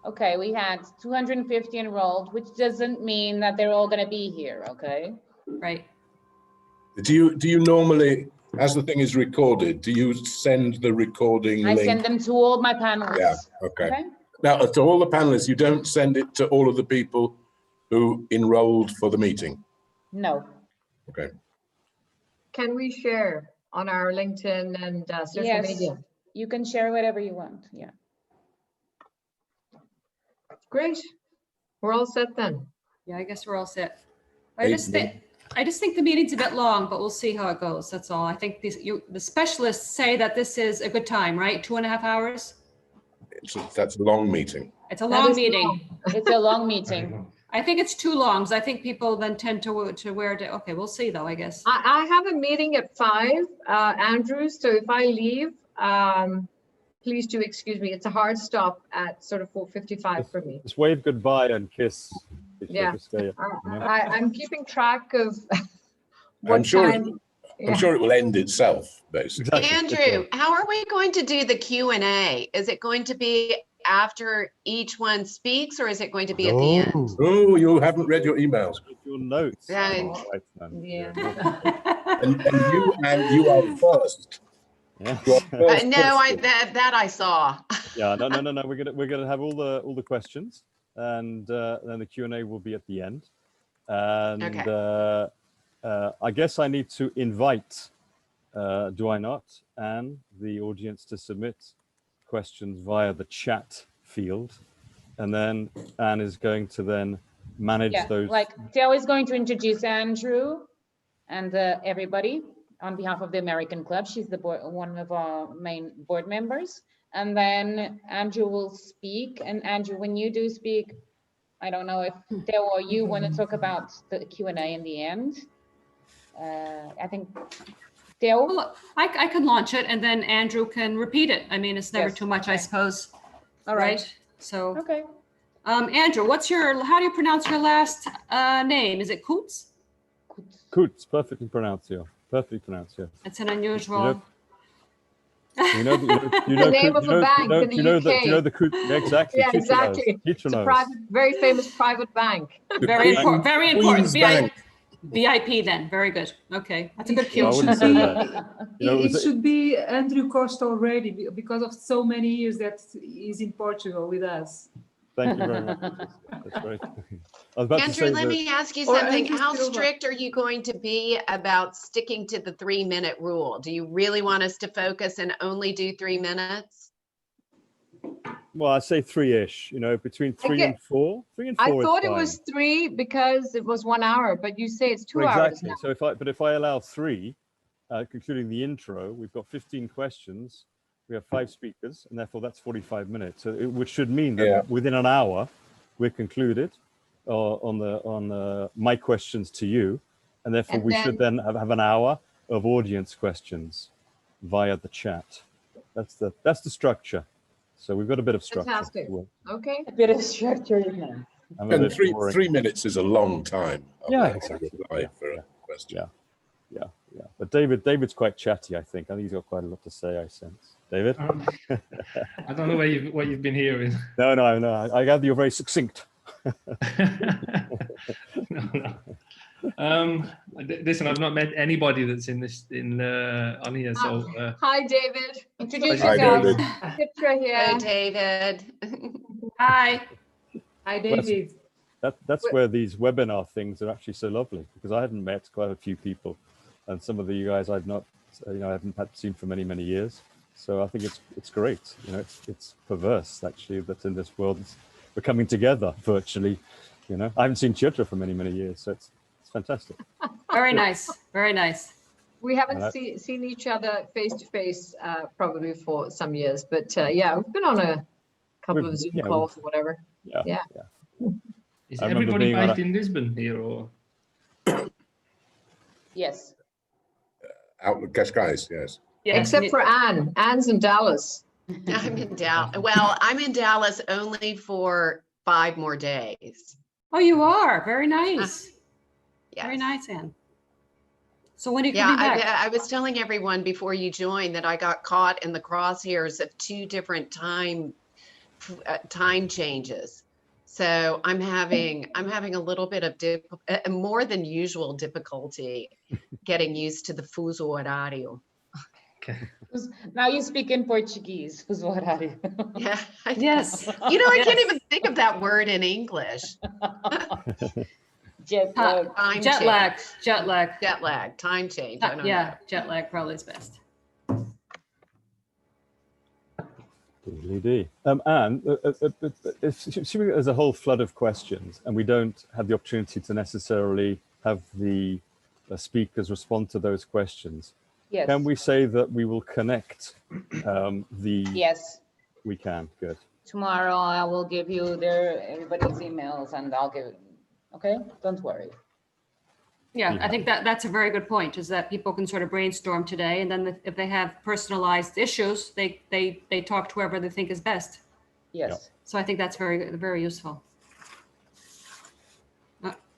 Okay, we had 250 enrolled, which doesn't mean that they're all going to be here, okay? Right. Do you normally, as the thing is recorded, do you send the recording link? I send them to all my panelists. Yeah, okay. Now, to all the panelists, you don't send it to all of the people who enrolled for the meeting? No. Okay. Can we share on our LinkedIn and social media? You can share whatever you want, yeah. Great. We're all set then. Yeah, I guess we're all set. I just think the meeting's a bit long, but we'll see how it goes. That's all. I think the specialists say that this is a good time, right? 2.5 hours. That's a long meeting. It's a long meeting. Long. It's a long meeting. I think it's too long, because I think people then tend to wear it. Okay, we'll see though, I guess. I have a meeting at 5, Andrew. So if I leave, please do excuse me. It's a hard stop at sort of 4:55 for me. Just wave goodbye and kiss. Yeah. You know? I'm keeping track of what I'm sure time. I'm sure it will end itself, basically. Exactly. Andrew, how are we going to do the Q&A? Is it going to be after each one speaks, or is it going to be at the end? Oh, you haven't read your emails. Your notes. Right. Oh, right, man. Yeah. And you are first. Yeah. You are first No, question. that I saw. Yeah. No. We're gonna have all the questions, and then the Q&A will be at the end. And Okay. I guess I need to invite, do I not, Anne, the audience to submit questions via the chat field, and then Anne is going to then manage those. Like Dale is going to introduce Andrew and everybody on behalf of the American Club. She's the one of our main board members. And then Andrew will speak. And Andrew, when you do speak, I don't know if Dale or you want to talk about the Q&A in the end. I think Dale. Well, I can launch it, and then Andrew can repeat it. I mean, it's never Yes, too much, I okay. suppose. All right. So, Okay. Andrew, how do you pronounce your last name? Is it Coots? Coots, perfectly pronounced here. Perfectly pronounced here. It's an unusual. You know The name of a bank in the UK. Do you know the Coots? Yeah, exactly. Yeah, Teacher knows. exactly. Teacher It's a knows. very famous private bank. Very important. Very important. Queen's Bank. VIP then. Very good. Okay, that's a good I cue. wouldn't say that. You know, It should be Andrew Costa already because of so many years that he's in Portugal with us. Thank you very much. That's great. I was about to Andrew, say let that, me ask you Or something. Andrew How Silva. strict are you going to be about sticking to the 3-minute rule? Do you really want us to focus and only do 3 minutes? well, I say 3-ish. You know, between 3 and 4. 3 and 4 I is thought it fine. was 3 because it was 1 hour, but you say it's 2 Well, hours exactly. now. So if I allow 3, concluding the intro, we've got 15 questions. We have 5 speakers, and therefore that's 45 minutes. So which should mean that within an hour, we're concluded on my questions to you, and therefore And we should then have an hour of audience questions via the chat. That's the structure. So we've got a bit of structure. Fantastic. Okay. A bit of structure, isn't it? I'm a And bit boring. 3 minutes is a long time. Yeah, exactly. For a question. Yeah. But David's quite chatty, I think. I think he's got quite a lot to say, I sense. David? I don't know what you've been hearing. No. I gather you're very succinct. No. Listen, I've not met anybody that's on here. So Hi, David. Introduce Hi, yourself. David. Citra here. Hello, David. Hi. Hi, David. That's where these webinar things are actually so lovely, because I haven't met quite a few people, and some of you guys I've not, I haven't seen for many years. So I think it's great. You know, it's perverse actually that in this world we're coming together virtually. You know, I haven't seen Chitra for many years, so it's fantastic. Very nice. Very nice. We haven't seen each other face to face probably for some years, but yeah, we've been on a couple of Zoom calls or whatever. Yeah. is I remember everybody being on based in Lisbon here, or? Yes. Out with Cascais, yes. Yeah. Except for Anne. Anne's in Dallas. I'm in Dallas. Well, I'm in Dallas only for 5 more days. Oh, you are. Very nice. Yes. Very nice, Anne. So when are you Yeah, coming back? I was telling everyone before you joined that I got caught in the crosshairs of 2 different time time changes. So I'm having a little bit of more than usual difficulty getting used to the fuso horário. Okay. Now you speak in Portuguese. Fuso horário. Yeah. Yes. I Yes. can't even think of that word in English. Jet lag. Time Jet change. lag, jet lag. Jet lag, time change. I don't Yeah, know. jet lag probably is best. Indeed. Anne, assuming there's a whole flood of questions and we don't have the opportunity to necessarily have the speakers respond to those questions, Yes. can we say that we will connect Yes. We can, good. Tomorrow I will give you everybody's emails and I'll give. Okay, don't worry. Yeah, I think that's a very good point, is that people can sort of brainstorm today, and then if they have personalized issues, they talk to whoever they think is best. Yes. Yep. So I think that's very useful.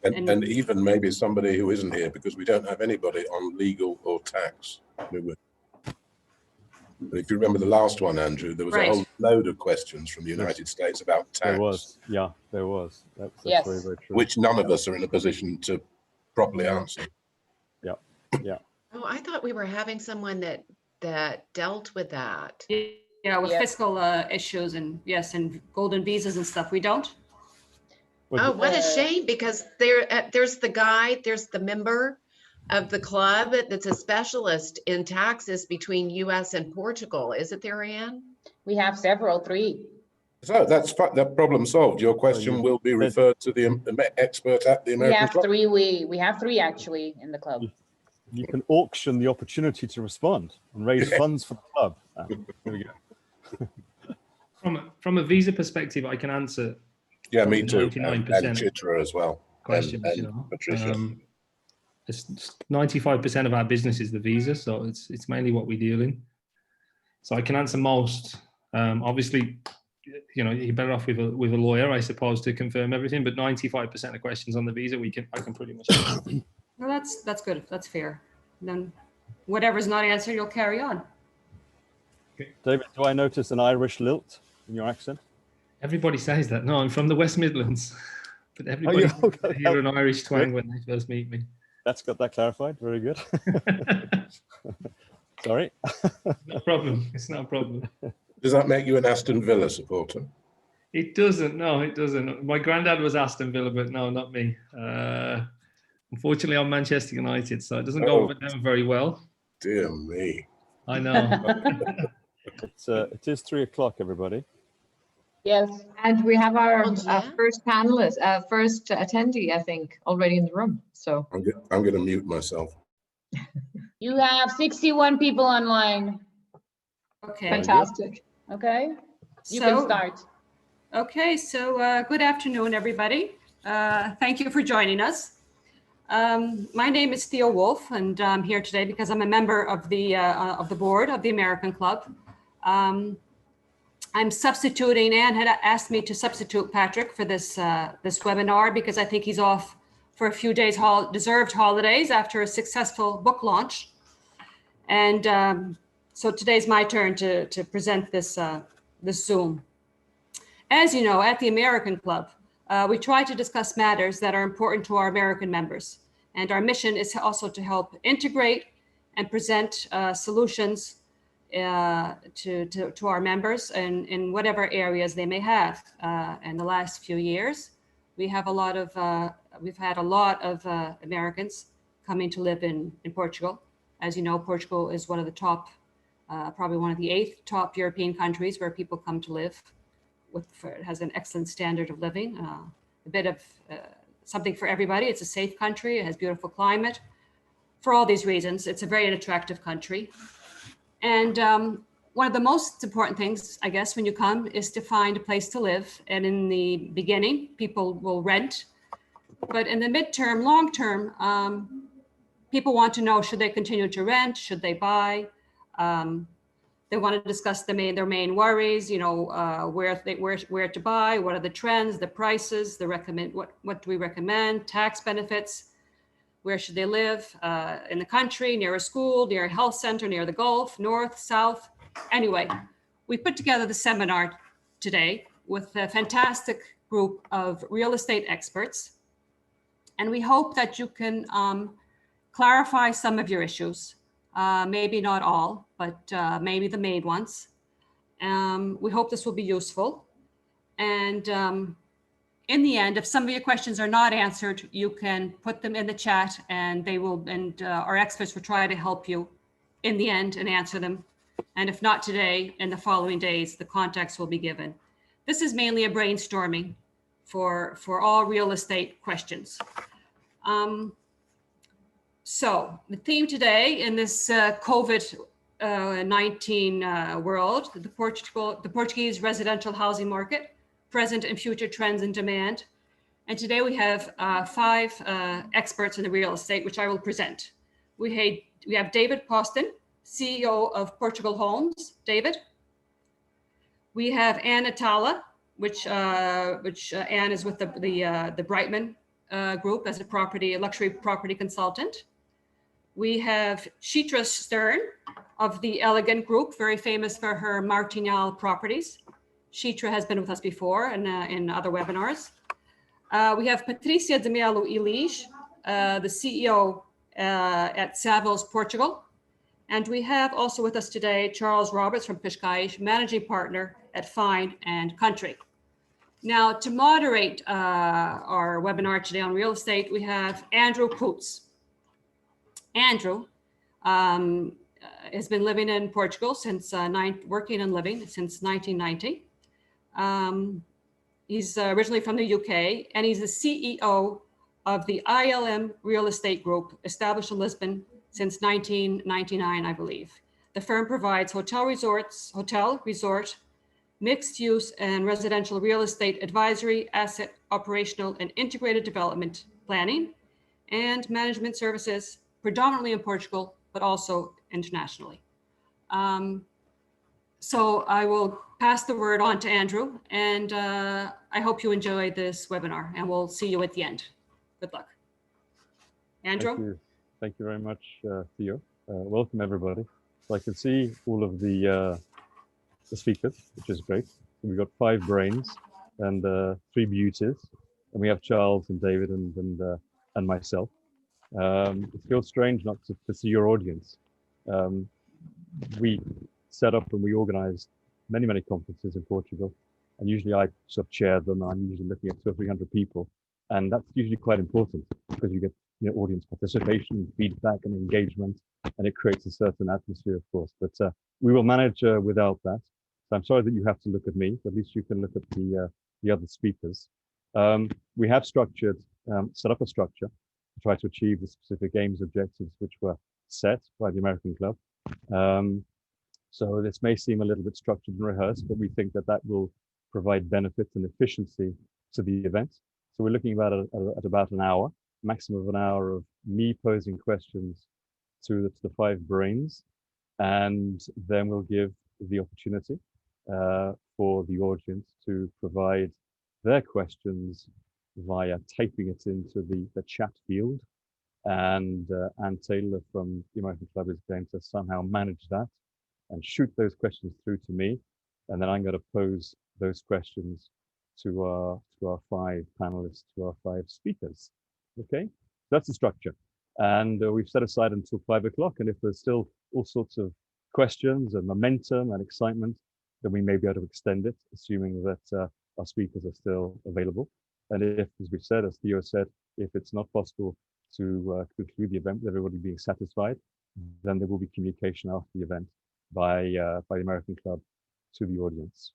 And even maybe somebody who isn't here, because we don't have anybody on legal or tax. If you remember the last one, Andrew, there was a whole load of questions from the United States about tax. There was, yeah, there was. That's Yes. very, very true. Which none of us are in a position to properly answer. Yeah, yeah. Oh, I thought we were having someone that dealt with that. Yeah, with Yes. fiscal issues and and golden visas and stuff. We don't. Oh, what a shame, because there's the member of the club that's a specialist in taxes between US and Portugal. Is it there, Anne? We have three. So that problem solved. Your question will be referred to the expert at the American Club. We have three actually in the club. You can auction the opportunity to respond and raise funds for the club. There we go. From a visa perspective, I can answer. Yeah, me too. 99% And Chitra as well. questions. And Patricia. It's 95% of our business is the visa, so it's mainly what we deal in. So I can answer most. Obviously, you're better off with a lawyer, I suppose, to confirm everything. But 95% of questions on the visa, I can pretty much answer. Well, that's good. That's fair. And then whatever's not answered, you'll carry on. Okay. David, do I notice an Irish lilt in your accent? Everybody says that. No, I'm from the West Midlands, but everybody hear an Irish twang when they first meet me. That's got that clarified. Very good. Sorry. No problem. It's not a problem. Does that make you an Aston Villa supporter? It doesn't. No, it doesn't. My granddad was Aston Villa, but no, not me. Unfortunately, I'm Manchester United, so it doesn't go over them very well. Dear me. I know. It is 3 o'clock, everybody. Yes. And we have our Yeah. first panelist, first attendee, I think, already in the room. So I'm going to mute myself. You have 61 people online. Okay. fantastic. Okay. You can start. Okay, so good afternoon, everybody. Thank you for joining us. My name is Theo Wolf, and I'm here today because I'm a member of the board of the American Club. I'm substituting. Anne had asked me to substitute Patrick for this webinar because I think he's off for a few days deserved holidays after a successful book launch. And so today's my turn to present this Zoom. As you know, at the American Club, we try to discuss matters that are important to our American members. And our mission is also to help integrate and present solutions to our members in whatever areas they may have. In the last few years, we've had a lot of Americans coming to live in Portugal. As you know, Portugal is one of the top, probably one of the 8th top European countries where people come to live. It has an excellent standard of living, a bit of something for everybody. It's a safe country. It has beautiful climate. For all these reasons, it's a very attractive country. And one of the most important things, I guess, when you come is to find a place to live. And in the beginning, people will rent. But in the midterm, long term, people want to know, should they continue to rent? Should they buy? They want to discuss their main worries, where to buy, what are the trends, the prices, what do we recommend, tax benefits, where should they live, in the country, near a school, near a health center, near the Gulf, north, south. Anyway, we put together the seminar today with a fantastic group of real estate experts. And we hope that you can clarify some of your issues, maybe not all, but maybe the main ones. We hope this will be useful. And in the end, if some of your questions are not answered, you can put them in the chat, and our experts will try to help you in the end and answer them. And if not today, in the following days, the contacts will be given. This is mainly a brainstorming for all real estate questions. So the theme today in this COVID-19 world, the Portuguese residential housing market, present and future trends and demand. And today we have 5 experts in the real estate, which I will present. We have David Poston, CEO of Portugal Homes. David. We have Anne Atala, which Anne is with the Brightman Group as a luxury property consultant. We have Shitra Stern of the Elegant Group, very famous for her Martinal properties. Shitra has been with us before in other webinars. We have Patricia de Melo Elige, the CEO at Savills Portugal. And we have also with us today Charles Roberts from Cascais, managing partner at Fine and Country. Now, to moderate our webinar today on real estate, we have Andrew Poots. Andrew has been living in Portugal working and living since 1990. He's originally from the UK, and he's the CEO of the ILM Real Estate Group, established in Lisbon since 1999, I believe. The firm provides hotel, resort, mixed use and residential real estate advisory, asset, operational, and integrated development planning and management services, predominantly in Portugal, but also internationally. So I will pass the word on to Andrew, and I hope you enjoy this webinar, and we'll see you at the end. Good luck. Andrew? Thank you very much, Theo. Welcome, everybody. So I can see all of the speakers, which is great. We've got 5 brains and 3 beauties, and we have Charles and David and myself. It feels strange not to see your audience. We set up and we organized many conferences in Portugal, and usually I sort of chair them. I'm usually looking at 200 or 300 people, and that's usually quite important because you get audience participation, feedback, and engagement, and it creates a certain atmosphere, of course. But we will manage without that. So I'm sorry that you have to look at me, but at least you can look at the other speakers. We have set up a structure to try to achieve the specific aims objectives which were set by the American Club. So this may seem a little bit structured and rehearsed, but we think that will provide benefits and efficiency to the event. So we're looking at about an hour, maximum of an hour of me posing questions to the 5 brains, and then we'll give the opportunity for the audience to provide their questions via typing it into the chat field. And Anne Taylor from the American Club is going to somehow manage that and shoot those questions through to me. And then I'm going to pose those questions to our 5 panelists, to our 5 speakers. Okay, that's the structure. And we've set aside until 5 o'clock. And if there's still all sorts of questions and momentum and excitement, then we may be able to extend it, assuming that our speakers are still available. And if, as we've said, as Theo said, if it's not possible to conclude the event with everybody being satisfied, then there will be communication after the event by the American Club to the audience.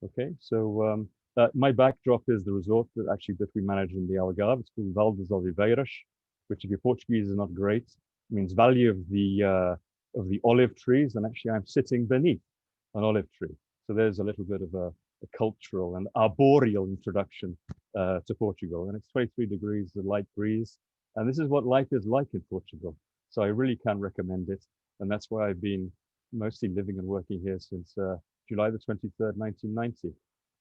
Okay, so my backdrop is the resort that we manage in the Algarve. It's called Val das Oliveiras, which, if your Portuguese is not great, means Valley of the olive trees. And actually, I'm sitting beneath an olive tree. So there's a little bit of a cultural and arboreal introduction to Portugal. And it's 23 degrees, the light breeze. And this is what life is like in Portugal. So I really can recommend it. And that's why I've been mostly living and working here since July the 23rd, 1990.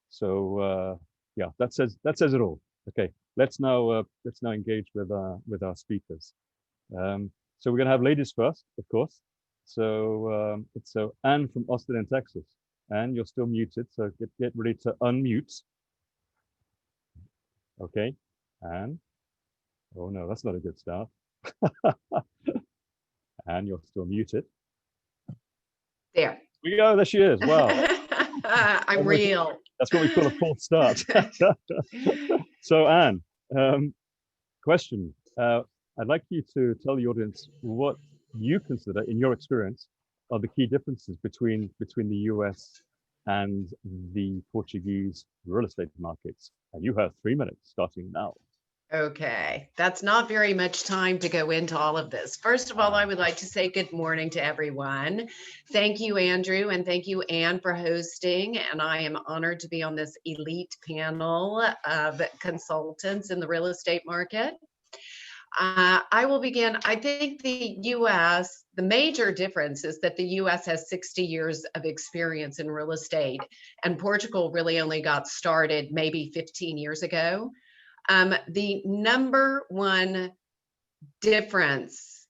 So yeah, that says it all. Okay, let's now engage with our speakers. So we're going to have ladies first, of course. So it's Anne from Austin in Texas. Anne, you're still muted, so get ready to unmute. Okay, Anne. Oh no, that's not a good start. Anne, you're still muted. There. We go, there she is. Wow. I'm real. That's what we call a false start. So Anne, question. I'd like you to tell the audience what you consider, in your experience, are the key differences between the US and the Portuguese real estate markets. And you have 3 minutes starting now. Okay, that's not very much time to go into all of this. First of all, I would like to say good morning to everyone. Thank you, Andrew, and thank you, Anne, for hosting. And I am honored to be on this elite panel of consultants in the real estate market. I will begin. I think the US, the major difference is that the US has 60 years of experience in real estate, and Portugal really only got started maybe 15 years ago. The number one difference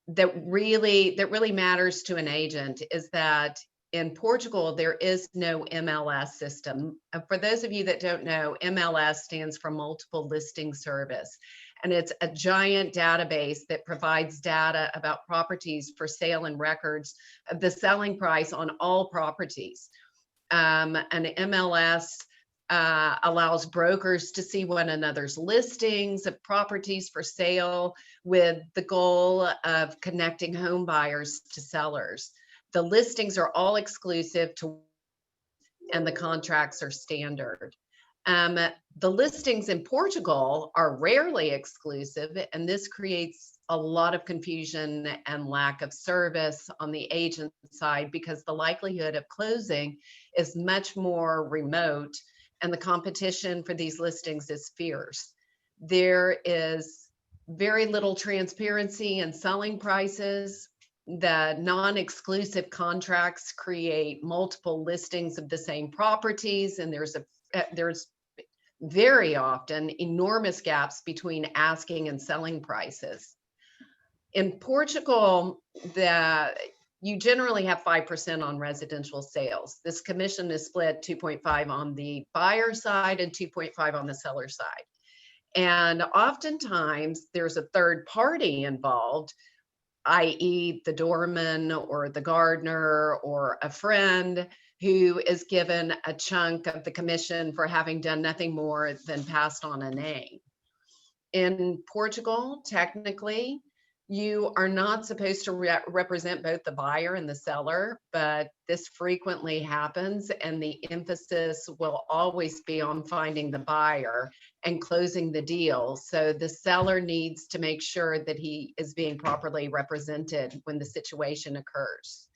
that really matters to an agent is that in Portugal, there is no MLS system. For those of you that don't know, MLS stands for Multiple Listing Service. And it's a giant database that provides data about properties for sale and records of the selling price on all properties. An MLS allows brokers to see one another's listings of properties for sale with the goal of connecting home buyers to sellers. The listings are all exclusive to, and the contracts are standard. The listings in Portugal are rarely exclusive, and this creates a lot of confusion and lack of service on the agent side because the likelihood of closing is much more remote and the competition for these listings is fierce. There is very little transparency in selling prices. The non-exclusive contracts create multiple listings of the same properties, and there's very often enormous gaps between asking and selling prices. In Portugal, you generally have 5% on residential sales. This commission is split 2.5 on the buyer side and 2.5 on the seller side. And oftentimes there's a third party involved, i.e. the doorman or the gardener or a friend who is given a chunk of the commission for having done nothing more than passed on a name. In Portugal, technically, you are not supposed to represent both the buyer and the seller, but this frequently happens, and the emphasis will always be on finding the buyer and closing the deal. So the seller needs to make sure that he is being properly represented when the situation occurs.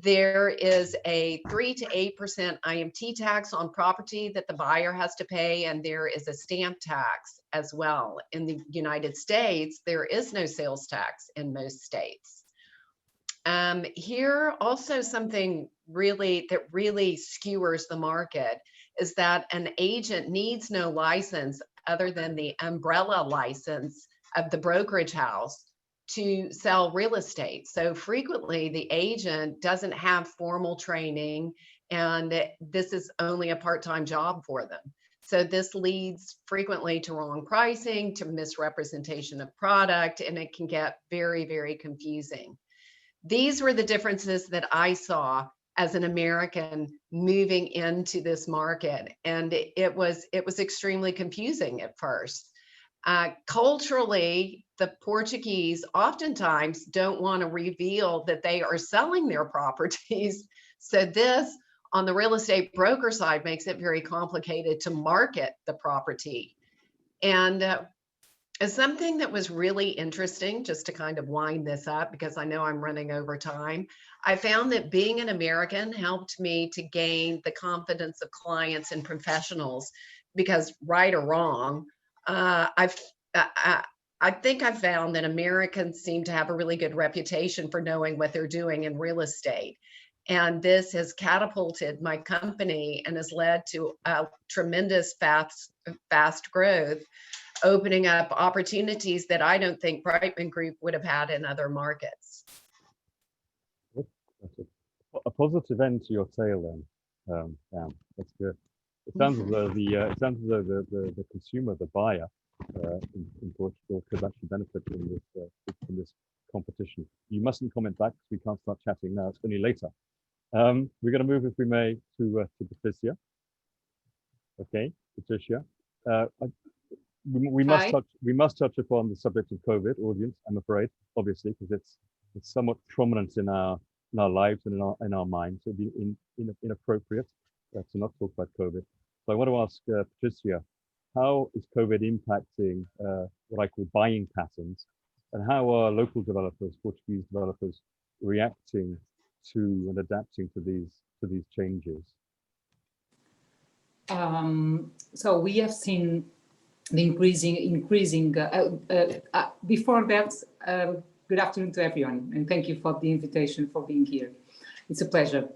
There is a 3 to 8% IMT tax on property that the buyer has to pay, and there is a stamp tax as well. In the United States, there is no sales tax in most states. Here, also something that really skewers the market is that an agent needs no license other than the umbrella license of the brokerage house to sell real estate. So frequently the agent doesn't have formal training, and this is only a part-time job for them. So this leads frequently to wrong pricing, to misrepresentation of product, and it can get very, very confusing. These were the differences that I saw as an American moving into this market, and it was extremely confusing at first. Culturally, the Portuguese oftentimes don't want to reveal that they are selling their properties. So this, on the real estate broker side, makes it very complicated to market the property. And something that was really interesting, just to kind of wind this up, because I know I'm running over time, I found that being an American helped me to gain the confidence of clients and professionals, because right or wrong, I think I've found that Americans seem to have a really good reputation for knowing what they're doing in real estate. And this has catapulted my company and has led to a tremendous fast growth, opening up opportunities that I don't think Brightman Group would have had in other markets. A positive end to your tale then, Dan. That's good. It sounds as though the consumer, the buyer in Portugal could actually benefit from this competition. You mustn't comment back because we can't start chatting now. It's only later. We're going to move, if we may, to Patricia. Okay, Patricia. We must touch upon the subject of COVID, audience. I'm afraid, obviously, because it's somewhat prominent in our lives and in our minds. So it'd be inappropriate to not talk about COVID. So I want to ask Patricia, how is COVID impacting what I call buying patterns, and how are local developers, Portuguese developers, reacting to and adapting to these changes? So we have seen the increasing. Before that, good afternoon to everyone, and thank you for the invitation, for being here. It's a pleasure.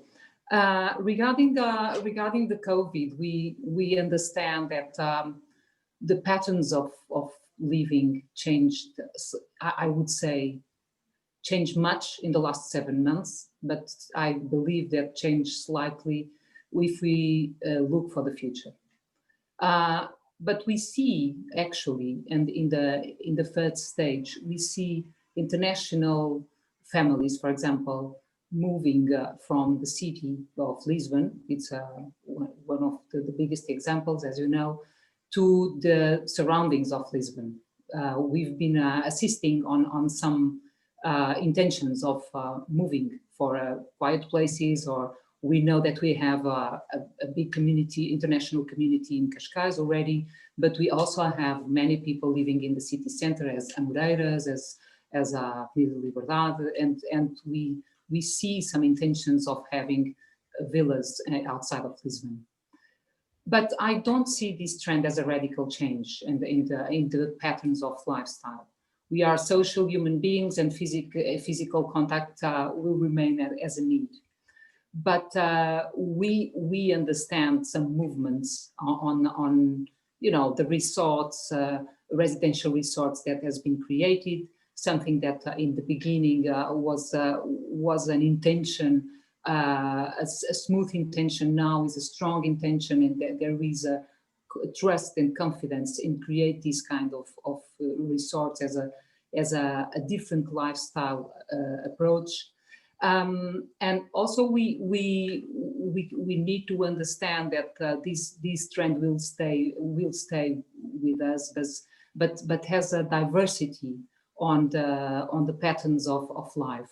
Regarding the COVID, we understand that the patterns of living changed. I would say changed much in the last 7 months, but I believe that changed slightly if we look for the future. But we see actually, and in the third stage, we see international families, for example, moving from the city of Lisbon. It's one of the biggest examples, as you know, to the surroundings of Lisbon. We've been assisting on some intentions of moving for quiet places, or we know that we have a big community, international community in Cascais already, but we also have many people living in the city center as Amoreiras, as Vila Liberdade, and we see some intentions of having villas outside of Lisbon. But I don't see this trend as a radical change in the patterns of lifestyle. We are social human beings, and physical contact will remain as a need. But we understand some movements on the resorts, residential resorts that has been created. Something that in the beginning was an intention, a smooth intention, now is a strong intention, and there is a trust and confidence in create this kind of resorts as a different lifestyle approach. And also we need to understand that this trend will stay with us, but has a diversity on the patterns of life,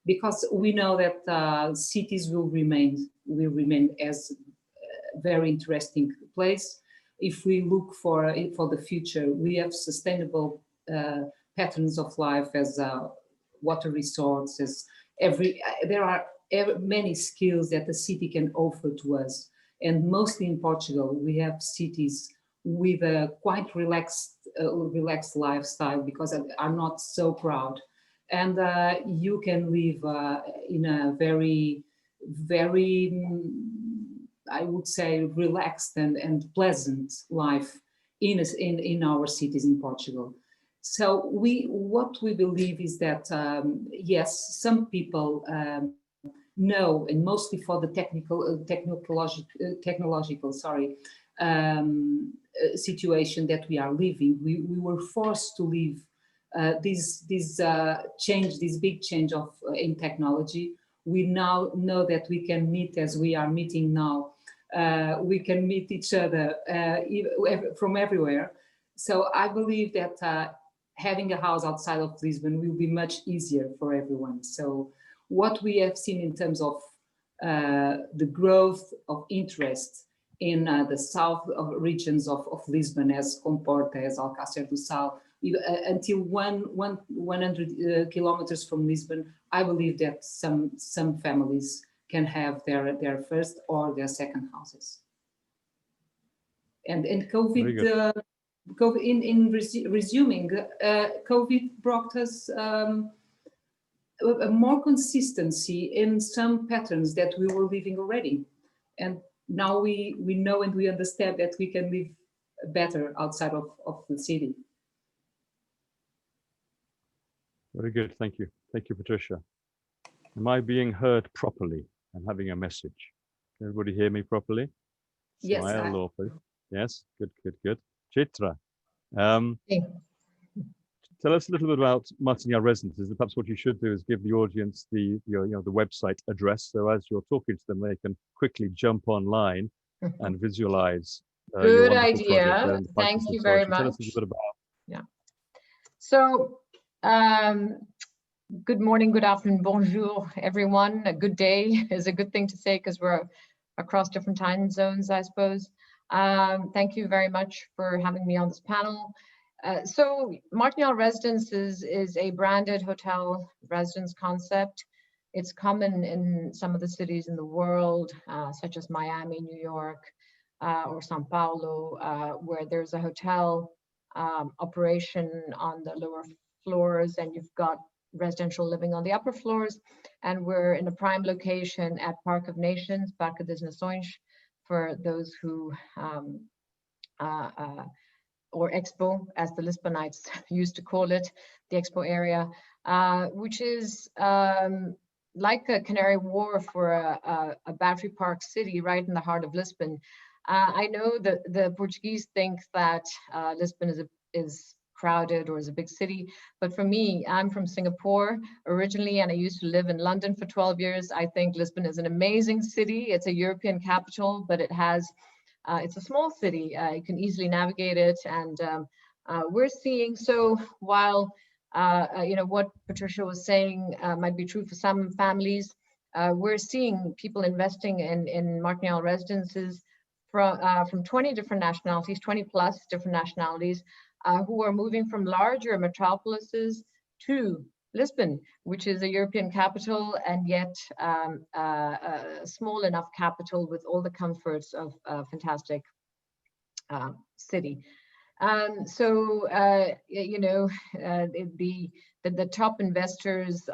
because we know that cities will remain as a very interesting place. If we look for the future, we have sustainable patterns of life as water resorts, as there are many skills that the city can offer to us, and mostly in Portugal we have cities with a quite relaxed lifestyle, because are not so crowded, and you can live in a very I would say relaxed and pleasant life in our cities in Portugal. So what we believe is that yes, some people know, and mostly for the technological situation that we are living, we were forced to live this big change in technology. We now know that we can meet as we are meeting now. We can meet each other from everywhere. So I believe that having a house outside of Lisbon will be much easier for everyone. So what we have seen in terms of the growth of interest in the south of regions of Lisbon, as Comporta, as Alcácer do Sal, until 100 kilometers from Lisbon, I believe that some families can have their first or their second houses. And COVID, resuming, COVID brought us a more consistency in some patterns that we were living already, and now we know and we understand that we can live better outside of the city. Very good, thank you, Patricia. Am I being heard properly? and having a message. Can everybody hear me properly? Yes, Smile or please. Yes, good, good, good. Chitra, tell us a little bit about Martiniere Residences. Perhaps what you should do is give the audience the website address. So as you're talking to them, they can quickly jump online and visualize. Your Good wonderful project there idea. in the Thank Parkinson's you very Society. Tell us much. a little bit about. Yeah. So, good morning, good afternoon, bonjour, everyone. A good day is a good thing to say because we're across different time zones, I suppose. Thank you very much for having me on this panel. So Martiniere Residences is a branded hotel residence concept. It's common in some of the cities in the world, such as Miami, New York, or Sao Paulo, where there's a hotel operation on the lower floors, and you've got residential living on the upper floors. And we're in a prime location at Park of Nations, Parque das Nações, for those who, or Expo, as the Lisbonites used to call it, the Expo area, which is like a Canary Wharf for a battery park city right in the heart of Lisbon. I know that the Portuguese think that Lisbon is crowded or is a big city, but for me, I'm from Singapore originally, and I used to live in London for 12 years. I think Lisbon is an amazing city. It's a European capital, but it has, it's a small city. You can easily navigate it, and we're seeing, so while what Patricia was saying might be true for some families, we're seeing people investing in Martiniere Residences from 20 different nationalities, 20 plus different nationalities, who are moving from larger metropolises to Lisbon, which is a European capital and yet a small enough capital with all the comforts of a fantastic city. So the top investors,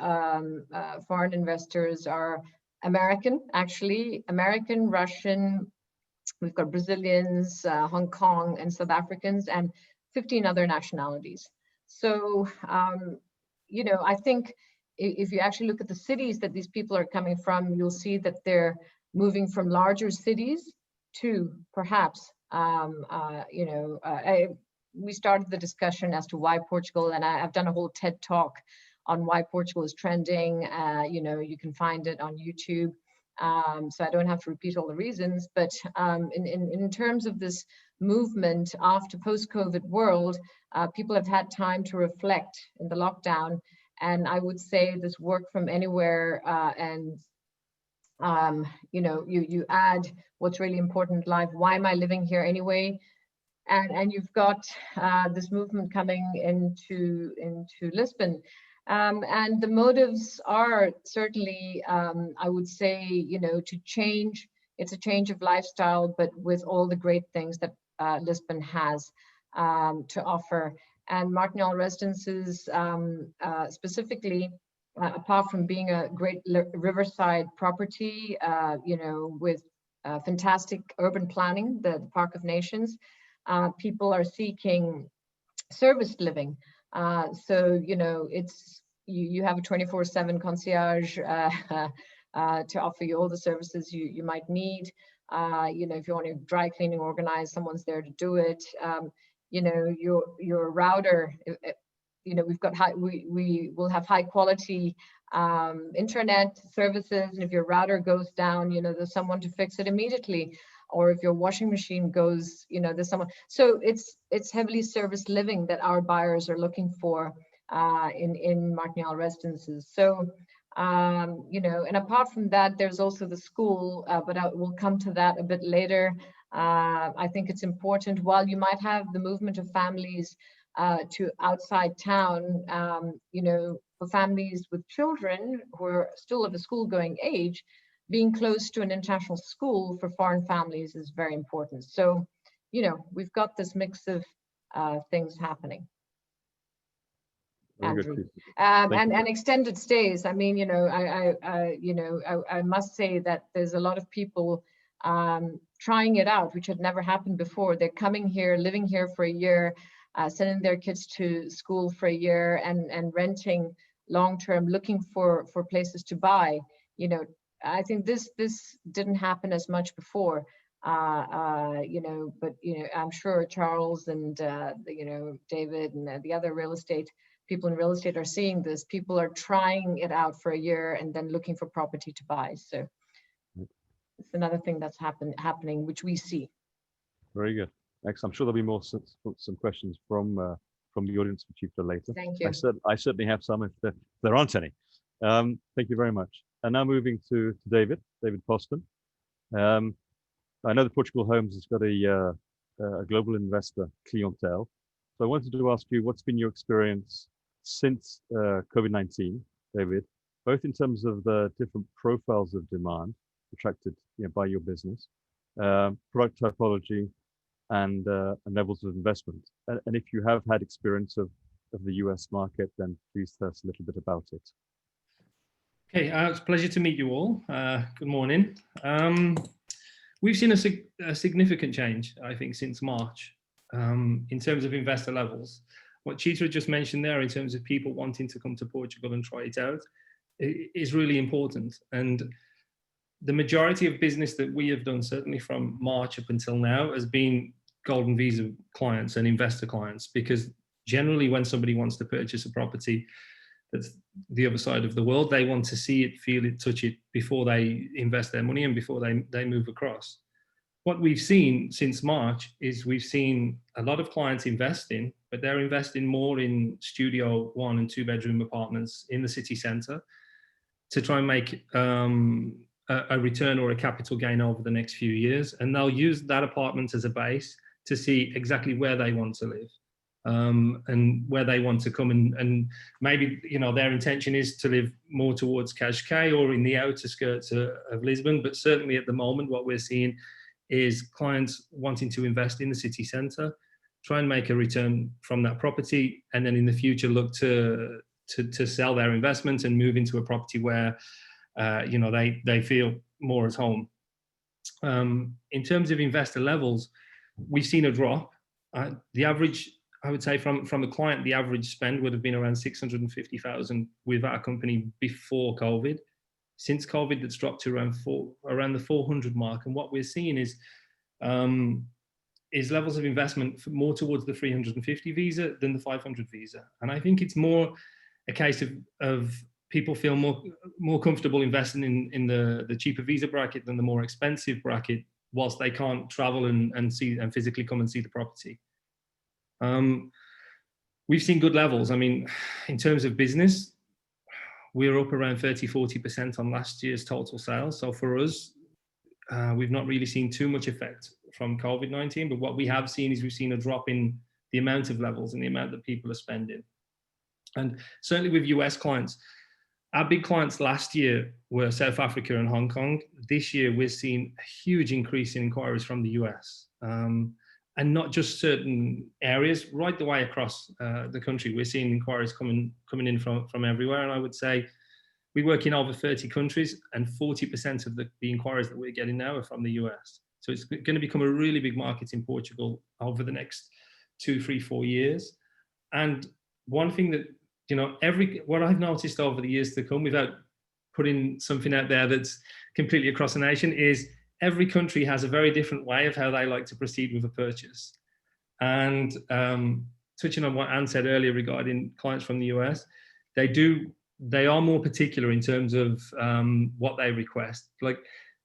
foreign investors, are American, actually, American, Russian. We've got Brazilians, Hong Kong, and South Africans, and 15 other nationalities. So, I think if you actually look at the cities that these people are coming from, you'll see that they're moving from larger cities to perhaps, we started the discussion as to why Portugal, and I've done a whole TED talk on why Portugal is trending. You can find it on YouTube. So I don't have to repeat all the reasons, but in terms of this movement after post-COVID world, people have had time to reflect in the lockdown. And I would say this work from anywhere, you add what's really important in life. Why am I living here anyway? And you've got this movement coming into Lisbon. And the motives are certainly, I would say, to change. It's a change of lifestyle, but with all the great things that Lisbon has to offer. And Martiniere Residences specifically, apart from being a great riverside property, with fantastic urban planning, the Park of Nations, people are seeking serviced living. So, it's you have a 24/7 concierge to offer you all the services you might need. If you want your dry cleaning organized, someone's there to do it. Your router, we've got we will have high quality internet services, and if your router goes down, there's someone to fix it immediately. Or if your washing machine goes, there's someone. So it's heavily service living that our buyers are looking for in Martiniere Residences. So, and apart from that, there's also the school, but we'll come to that a bit later. I think it's important, while you might have the movement of families to outside town, for families with children who are still of a school-going age, being close to an international school for foreign families is very important. So, we've got this mix of things happening. Andrew. And extended stays. I mean, I must say that there's a lot of people trying it out, which had never happened before. They're coming here, living here for a year, sending their kids to school for a year, and renting long-term, looking for places to buy, I think this didn't happen as much before, you know, but you know, I'm sure Charles and you know, David and the other real estate people in real estate are seeing this. People are trying it out for a year and then looking for property to buy. So it's another thing that's happening, which we see. Very good. Next, I'm sure there'll be more some questions from the audience for you for later. Thank you. I certainly have some if there aren't any. Thank you very much. And now moving to David Poston. I know that Portugal Homes has got a global investor clientele. So I wanted to ask you, what's been your experience since COVID-19, David, both in terms of the different profiles of demand attracted by your business, product typology, and levels of investment. And if you have had experience of the US market, then please tell us a little bit about it. Okay, it's a pleasure to meet you all. Good morning. We've seen a significant change, I think, since March in terms of investor levels. What Chitra just mentioned there in terms of people wanting to come to Portugal and try it out is really important. And the majority of business that we have done, certainly from March up until now, has been Golden Visa clients and investor clients, because generally when somebody wants to purchase a property that's the other side of the world, they want to see it, feel it, touch it before they invest their money and before they move across. What we've seen since March is we've seen a lot of clients investing, but they're investing more in studio 1 and 2 bedroom apartments in the city centre to try and make a return or a capital gain over the next few years. And they'll use that apartment as a base to see exactly where they want to live. And where they want to come, and maybe their intention is to live more towards Cascais or in the outer skirts of Lisbon. But certainly at the moment, what we're seeing is clients wanting to invest in the city centre, try and make a return from that property, and then in the future look to sell their investment and move into a property where they feel more at home. In terms of investor levels, we've seen a drop. The average, I would say, from a client, the average spend would have been around 650,000 with our company before COVID. Since COVID, that's dropped to around the 400 mark. And what we're seeing is levels of investment more towards the 350 visa than the 500 visa. And I think it's more a case of people feel more comfortable investing in the cheaper visa bracket than the more expensive bracket, whilst they can't travel and physically come and see the property. We've seen good levels. I mean, in terms of business, we're up around 30-40% on last year's total sales. So for us, we've not really seen too much effect from COVID-19, but what we have seen is we've seen a drop in the amount of levels and the amount that people are spending. And certainly with US clients, our big clients last year were South Africa and Hong Kong. This year, we're seeing a huge increase in inquiries from the US. And not just certain areas, right the way across the country. We're seeing inquiries coming in from everywhere. And I would say we work in over 30 countries, and 40% of the inquiries that we're getting now are from the US. So it's going to become a really big market in Portugal over the next 2, 3, 4 years. And one thing that, what I've noticed over the years to come, without putting something out there that's completely across the nation, is every country has a very different way of how they like to proceed with a purchase. And touching on what Anne said earlier regarding clients from the US, they are more particular in terms of what they request. Like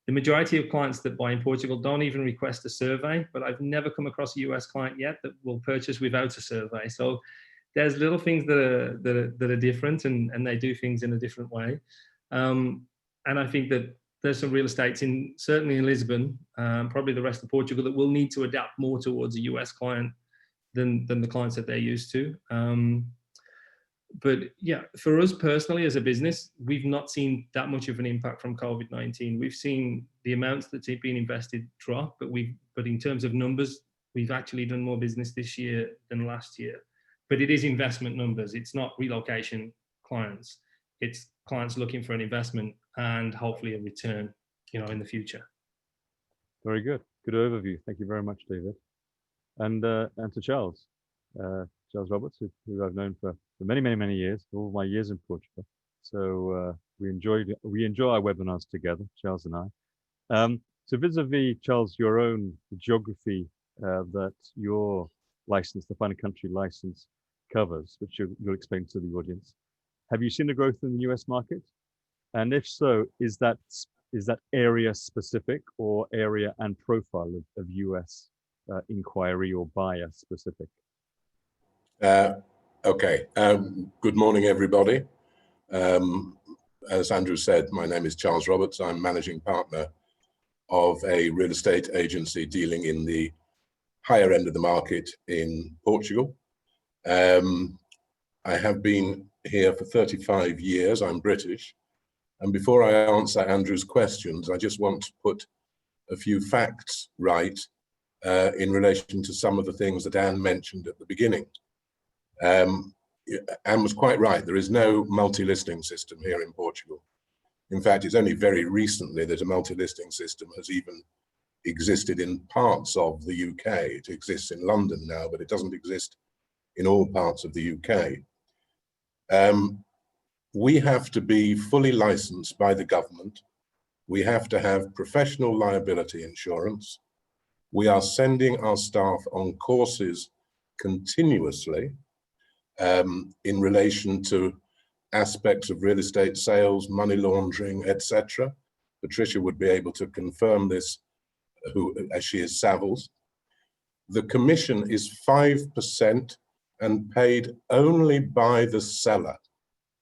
the majority of clients that buy in Portugal don't even request a survey, but I've never come across a US client yet that will purchase without a survey. So there's little things that are different, and they do things in a different way. And I think that there's some real estates certainly in Lisbon, probably the rest of Portugal, that will need to adapt more towards a US client than the clients that they're used to. But yeah, for us personally as a business, we've not seen that much of an impact from COVID-19. We've seen the amounts that's been invested drop, but in terms of numbers, we've actually done more business this year than last year. But it is investment numbers. It's not relocation clients. It's clients looking for an investment and hopefully a return, in the future. Very good. Good overview. Thank you very much, David. And to Charles Roberts, who I've known for many, many, many years, all my years in Portugal. So We enjoy our webinars together, Charles and I. So vis-a-vis, Charles, your own geography that your license, the Find a Country license, covers, which you'll explain to the audience. Have you seen the growth in the US market? And if so, is that area specific or area and profile of US inquiry or buyer specific? Okay. Good morning, everybody. As Andrew said, my name is Charles Roberts. I'm managing partner of a real estate agency dealing in the higher end of the market in Portugal. I have been here for 35 years. I'm British. And before I answer Andrew's questions, I just want to put a few facts right in relation to some of the things that Anne mentioned at the beginning. Anne was quite right. There is no multi-listing system here in Portugal. In fact, it's only very recently that a multi-listing system has even existed in parts of the UK. It exists in London now, but it doesn't exist in all parts of the UK. We have to be fully licensed by the government. We have to have professional liability insurance. We are sending our staff on courses continuously in relation to aspects of real estate sales, money laundering, etc. Patricia would be able to confirm this, as she is Savills. The commission is 5% and paid only by the seller.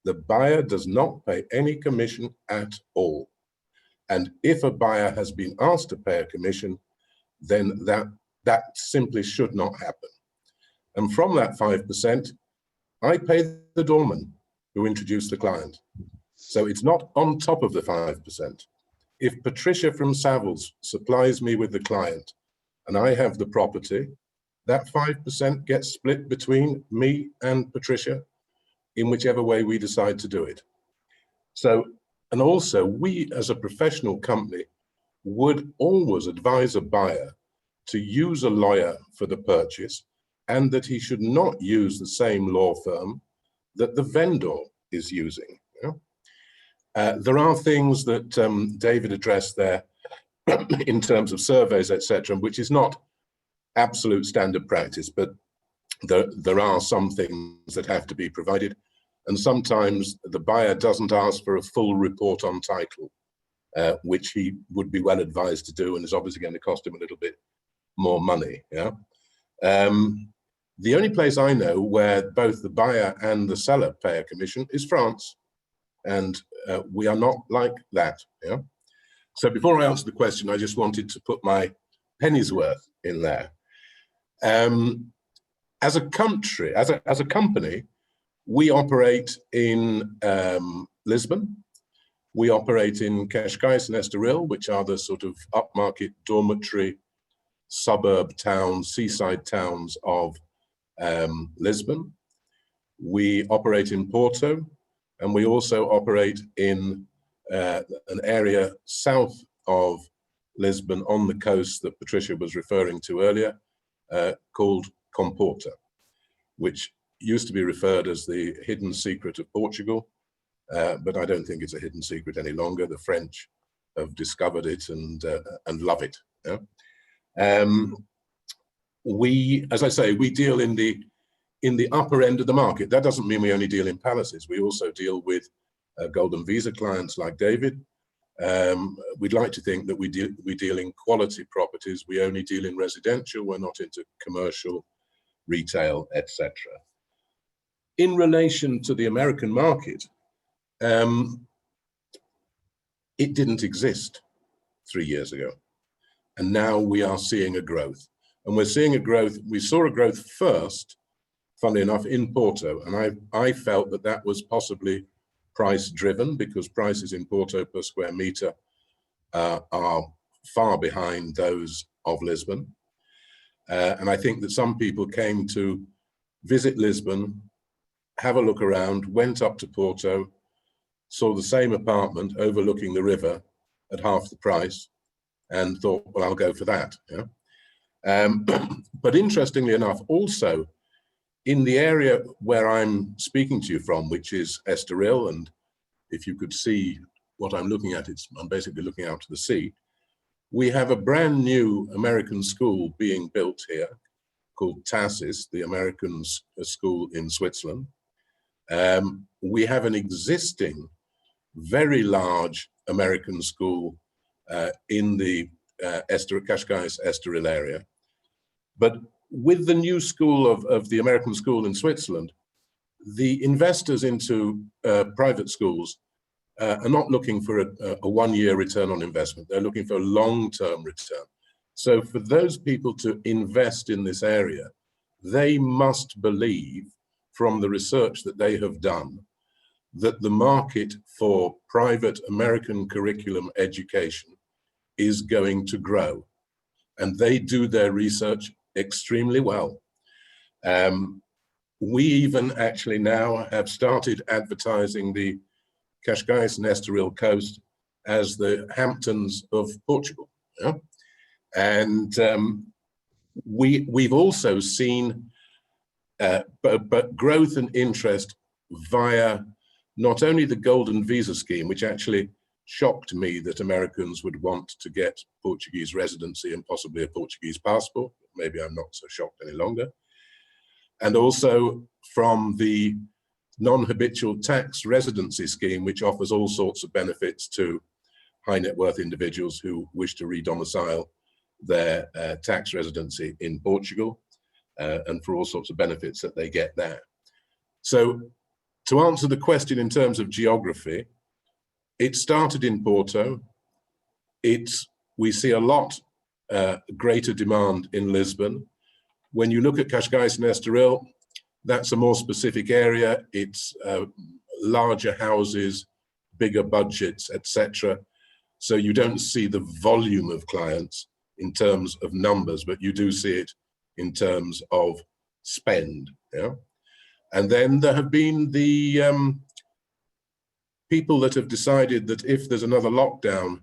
The buyer does not pay any commission at all. And if a buyer has been asked to pay a commission, then that simply should not happen. And from that 5%, I pay the doorman who introduced the client. So it's not on top of the 5%. If Patricia from Savills supplies me with the client and I have the property, that 5% gets split between me and Patricia in whichever way we decide to do it. So, and also we as a professional company would always advise a buyer to use a lawyer for the purchase and that he should not use the same law firm that the vendor is using. You know? There are things that David addressed there in terms of surveys, etc., which is not absolute standard practice, but there are some things that have to be provided. And sometimes the buyer doesn't ask for a full report on title, which he would be well advised to do, and is obviously going to cost him a little bit more money. Yeah. The only place I know where both the buyer and the seller pay a commission is France, and we are not like that. Yeah. So before I answer the question, I just wanted to put my penny's worth in there. As a country, as a company, we operate in Lisbon. We operate in Cascais and Estoril, which are the sort of upmarket dormitory suburb towns, seaside towns of Lisbon. We operate in Porto, and we also operate in an area south of Lisbon on the coast that Patricia was referring to earlier, called Comporta, which used to be referred as the hidden secret of Portugal, but I don't think it's a hidden secret any longer. The French have discovered it and love it. Yeah? We, as I say, we deal in the upper end of the market. That doesn't mean we only deal in palaces. We also deal with golden visa clients like David. We'd like to think that we deal in quality properties. We only deal in residential. We're not into commercial, retail, etc. In relation to the American market, it didn't exist 3 years ago. And now we are seeing a growth. And we're seeing a growth. We saw a growth first, funnily enough, in Porto. And I felt that that was possibly price driven, because prices in Porto per square meter are far behind those of Lisbon. And I think that some people came to visit Lisbon, have a look around, went up to Porto, saw the same apartment overlooking the river at half the price, and thought, well, I'll go for that. Yeah? But interestingly enough, also in the area where I'm speaking to you from, which is Estoril, and if you could see what I'm looking at, I'm basically looking out to the sea. We have a brand new American school being built here called TASIS, the American school in Switzerland. We have an existing very large American school in the Cascais Estoril area. But with the new school of the American school in Switzerland, the investors into private schools are not looking for a one-year return on investment. They're looking for a long-term return. So for those people to invest in this area, they must believe from the research that they have done that the market for private American curriculum education is going to grow. And they do their research extremely well. We even actually now have started advertising the Cascais and Estoril coast as the Hamptons of Portugal. Yeah? And we've also seen but growth and interest via not only the golden visa scheme, which actually shocked me that Americans would want to get Portuguese residency and possibly a Portuguese passport. Maybe I'm not so shocked any longer. And also from the non-habitual tax residency scheme, which offers all sorts of benefits to high net worth individuals who wish to re-domicile their tax residency in Portugal, and for all sorts of benefits that they get there. So to answer the question in terms of geography, it started in Porto. We see a lot greater demand in Lisbon. When you look at Cascais and Estoril, that's a more specific area. It's larger houses, bigger budgets, etc. So you don't see the volume of clients in terms of numbers, but you do see it in terms of spend. Yeah? And then there have been the people that have decided that if there's another lockdown,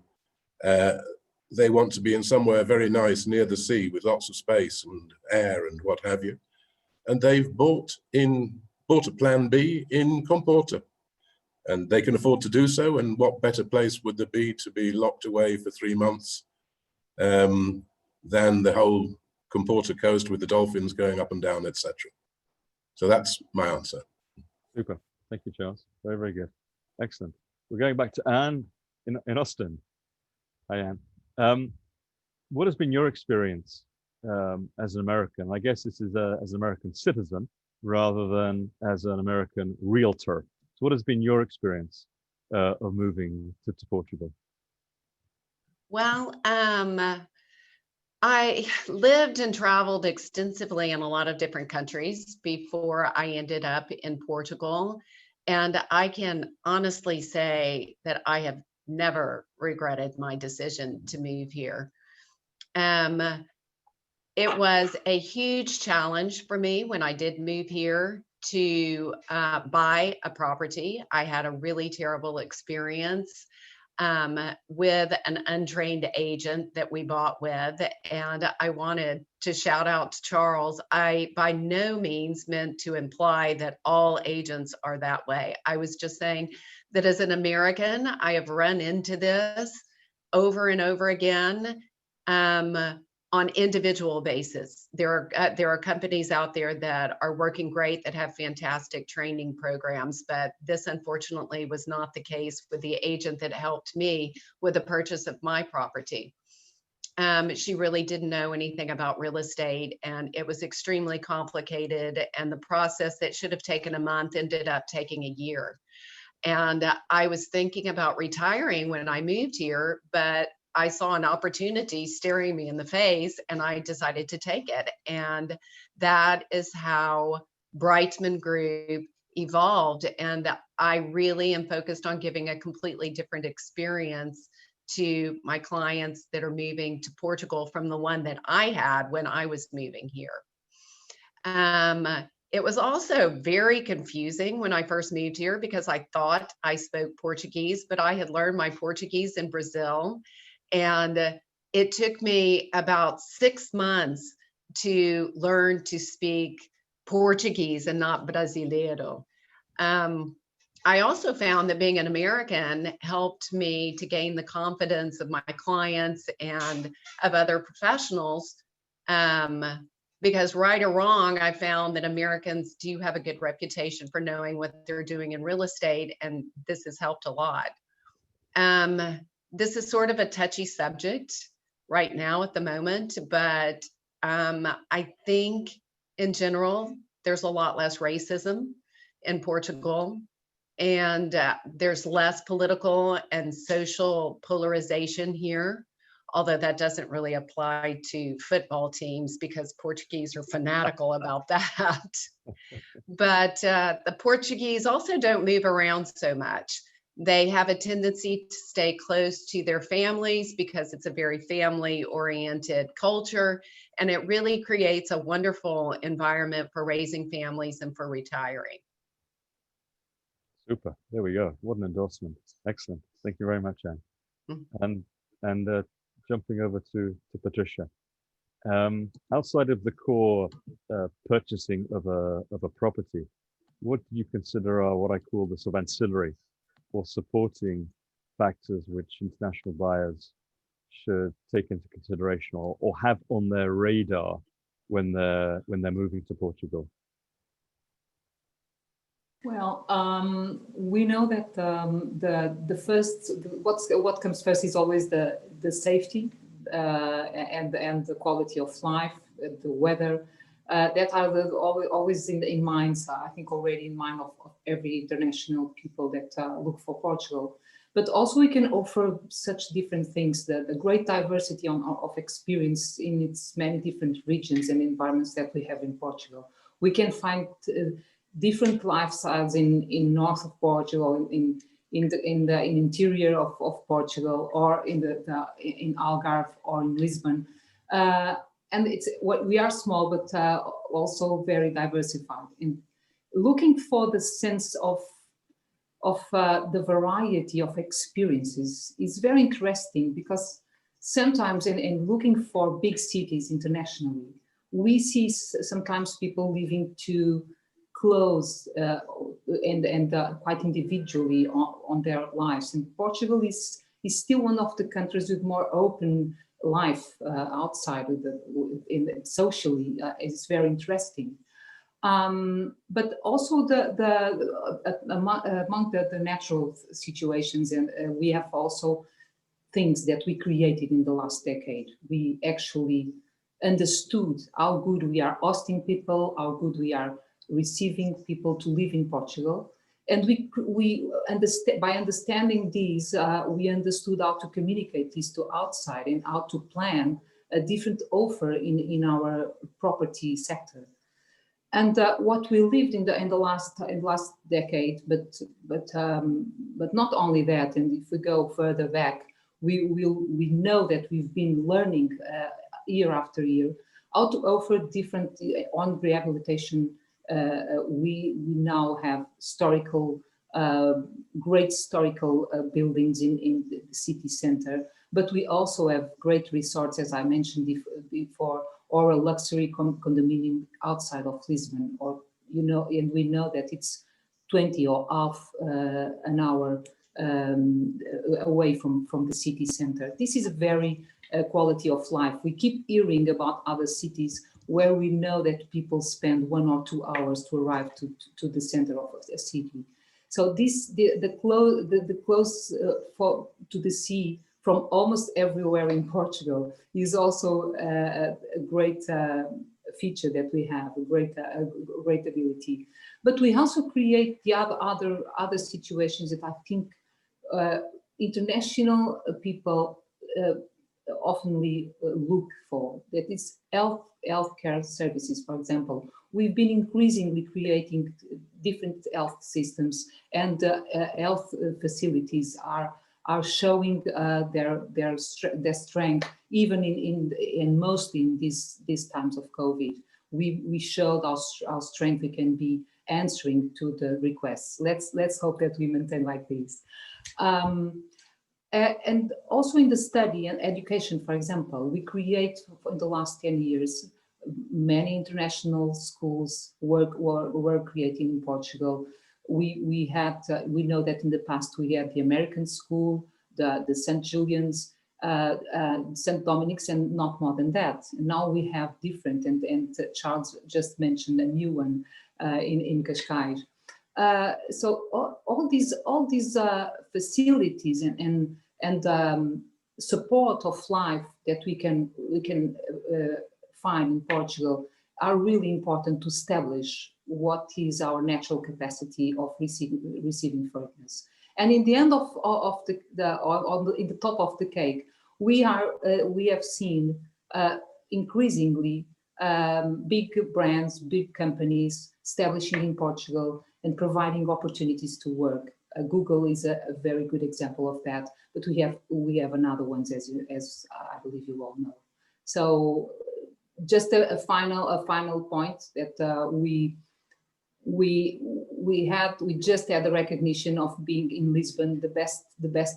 they want to be in somewhere very nice near the sea with lots of space and air and what have you. And they've bought a plan B in Comporta. And they can afford to do so. And what better place would there be to be locked away for 3 months than the whole Comporta coast with the dolphins going up and down, etc. So that's my answer. Super. Thank you, Charles. Very, very good. Excellent. We're going back to Anne in Austin. Hi, Anne. What has been your experience as an American? I guess this is as an American citizen rather than as an American realtor. So what has been your experience of moving to Portugal? Well, I lived and traveled extensively in a lot of different countries before I ended up in Portugal. And I can honestly say that I have never regretted my decision to move here. It was a huge challenge for me when I did move here to buy a property. I had a really terrible experience with an untrained agent that we bought with. And I wanted to shout out to Charles. I by no means meant to imply that all agents are that way. I was just saying that as an American, I have run into this over and over again on individual basis. There are companies out there that are working great, that have fantastic training programs, but this unfortunately was not the case with the agent that helped me with the purchase of my property. She really didn't know anything about real estate, and it was extremely complicated, and the process that should have taken a month ended up taking a year. And I was thinking about retiring when I moved here, but I saw an opportunity staring me in the face and I decided to take it. And that is how Brightman Group evolved. And I really am focused on giving a completely different experience to my clients that are moving to Portugal from the one that I had when I was moving here. It was also very confusing when I first moved here because I thought I spoke Portuguese, but I had learned my Portuguese in Brazil. And it took me about 6 months to learn to speak Portuguese and not Brasileiro. I also found that being an American helped me to gain the confidence of my clients and of other professionals. Because right or wrong, I found that Americans do have a good reputation for knowing what they're doing in real estate, and this has helped a lot. This is sort of a touchy subject right now at the moment, but I think in general, there's a lot less racism in Portugal, and there's less political and social polarization here, although that doesn't really apply to football teams because Portuguese are fanatical about that. But the Portuguese also don't move around so much. They have a tendency to stay close to their families because it's a very family-oriented culture, and it really creates a wonderful environment for raising families and for retiring. Super. There we go. What an endorsement. Excellent. Thank you very much, Anne. Mhm. And jumping over to Patricia. Outside of the core purchasing of a property, what do you consider are what I call the sort of ancillary or supporting factors which international buyers should take into consideration or have on their radar when they're moving to Portugal? Well, we know that what comes first is always the safety and the quality of life, the weather. That are always in minds, I think already in mind of every international people that look for Portugal. But also we can offer such different things, the great diversity of experience in its many different regions and environments that we have in Portugal. We can find different lifestyles in north of Portugal, in the interior of Portugal, or in Algarve or in Lisbon. And we are small, but also very diversified. In looking for the sense of the variety of experiences is very interesting, because sometimes in looking for big cities internationally, we see sometimes people living too close and quite individually on their lives. And Portugal is still one of the countries with more open life outside of socially. It's very interesting. But also among the natural situations, and we have also things that we created in the last decade. We actually understood how good we are hosting people, how good we are receiving people to live in Portugal. And by understanding these, we understood how to communicate this to outside and how to plan a different offer in our property sector. And what we lived in the last decade, but not only that. And if we go further back, we know that we've been learning year after year how to offer different on rehabilitation. We now have great historical buildings in the city center, but we also have great resorts, as I mentioned before, or a luxury condominium outside of Lisbon, or and we know that it's 20 or half an hour away from the city center. This is a very quality of life. We keep hearing about other cities where we know that people spend 1 or 2 hours to arrive to the center of a city. So the close to the sea from almost everywhere in Portugal is also a great feature that we have, a great ability. But we also create the other situations that I think international people often look for. That is healthcare services, for example. We've been increasingly creating different health systems, and health facilities are showing their strength, even in mostly in these times of COVID. We showed our strength we can be answering to the requests. Let's hope that we maintain like this. And also in the study and education, for example, we create in the last 10 years, many international schools were created in Portugal. we know that in the past we had the American School, the St. Julian's, St. Dominic's, and not more than that. Now we have different, and Charles just mentioned a new one in Cascais. So all these facilities and support of life that we can find in Portugal are really important to establish what is our natural capacity of receiving foreigners. And in the end in the top of the cake, we have seen increasingly big brands, big companies establishing in Portugal and providing opportunities to work. Google is a very good example of that, but we have another ones, as I believe you all know. So just a final point that we just had the recognition of being in Lisbon the best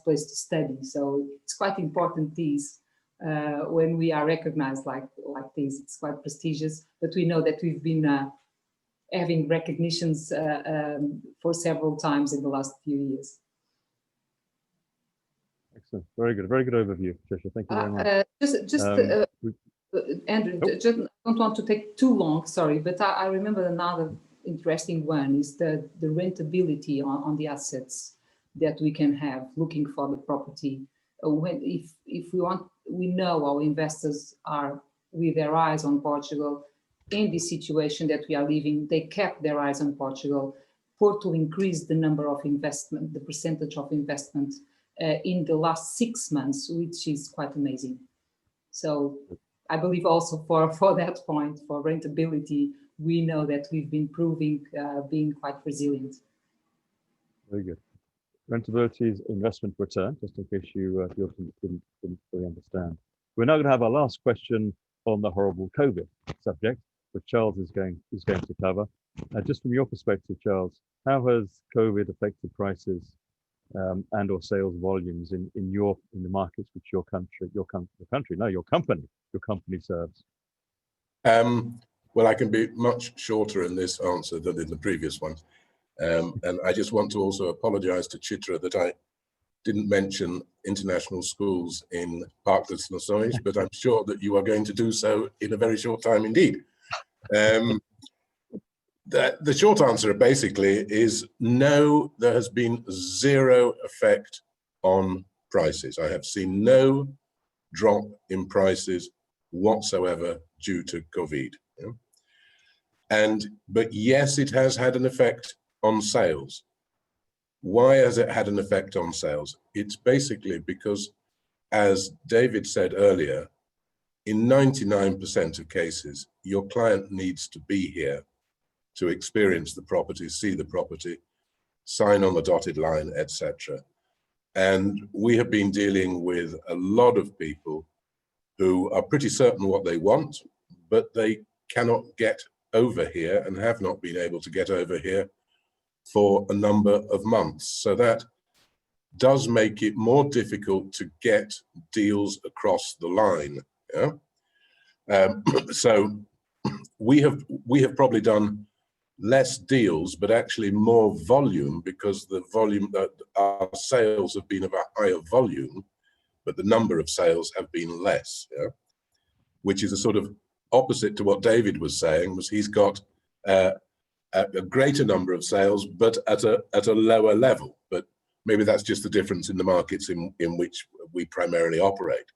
place to study. So it's quite important when we are recognized like this. It's quite prestigious, but we know that we've been having recognitions for several times in the last few years. Excellent, very good overview, Tricia. Thank you very much. Andrew, just don't want to take too long, sorry, but I remember another interesting one is the rentability on the assets that we can have looking for the property. If we know our investors are with their eyes on Portugal. In this situation that we are living, they kept their eyes on Portugal. Porto increased the number of investment, the percentage of investment in the last 6 months, which is quite amazing. So I believe also for that point, for rentability, we know that we've been proving being quite resilient. Very good. Rentability is investment return, just in case you didn't fully understand. We're now going to have our last question on the horrible COVID subject, which Charles is going to cover. Just from your perspective, Charles, how has COVID affected prices and or sales volumes in the markets which your company serves? Well, I can be much shorter in this answer than in the previous one. And I just want to also apologize to Chitra that I didn't mention international schools in Parc des Nações, but I'm sure that you are going to do so in a very short time indeed. The short answer basically is no, there has been zero effect on prices. I have seen no drop in prices whatsoever due to COVID. But yes, it has had an effect on sales. Why has it had an effect on sales? It's basically because, as David said earlier, in 99% of cases, your client needs to be here to experience the property, see the property, sign on the dotted line, etc. And we have been dealing with a lot of people who are pretty certain what they want, but they cannot get over here and have not been able to get over here for a number of months. So that does make it more difficult to get deals across the line. Yeah? So we have probably done less deals, but actually more volume, because the volume that our sales have been of a higher volume, but the number of sales have been less. Yeah? Which is a sort of opposite to what David was saying, was he's got a greater number of sales, but at a lower level. But maybe that's just the difference in the markets in which we primarily operate.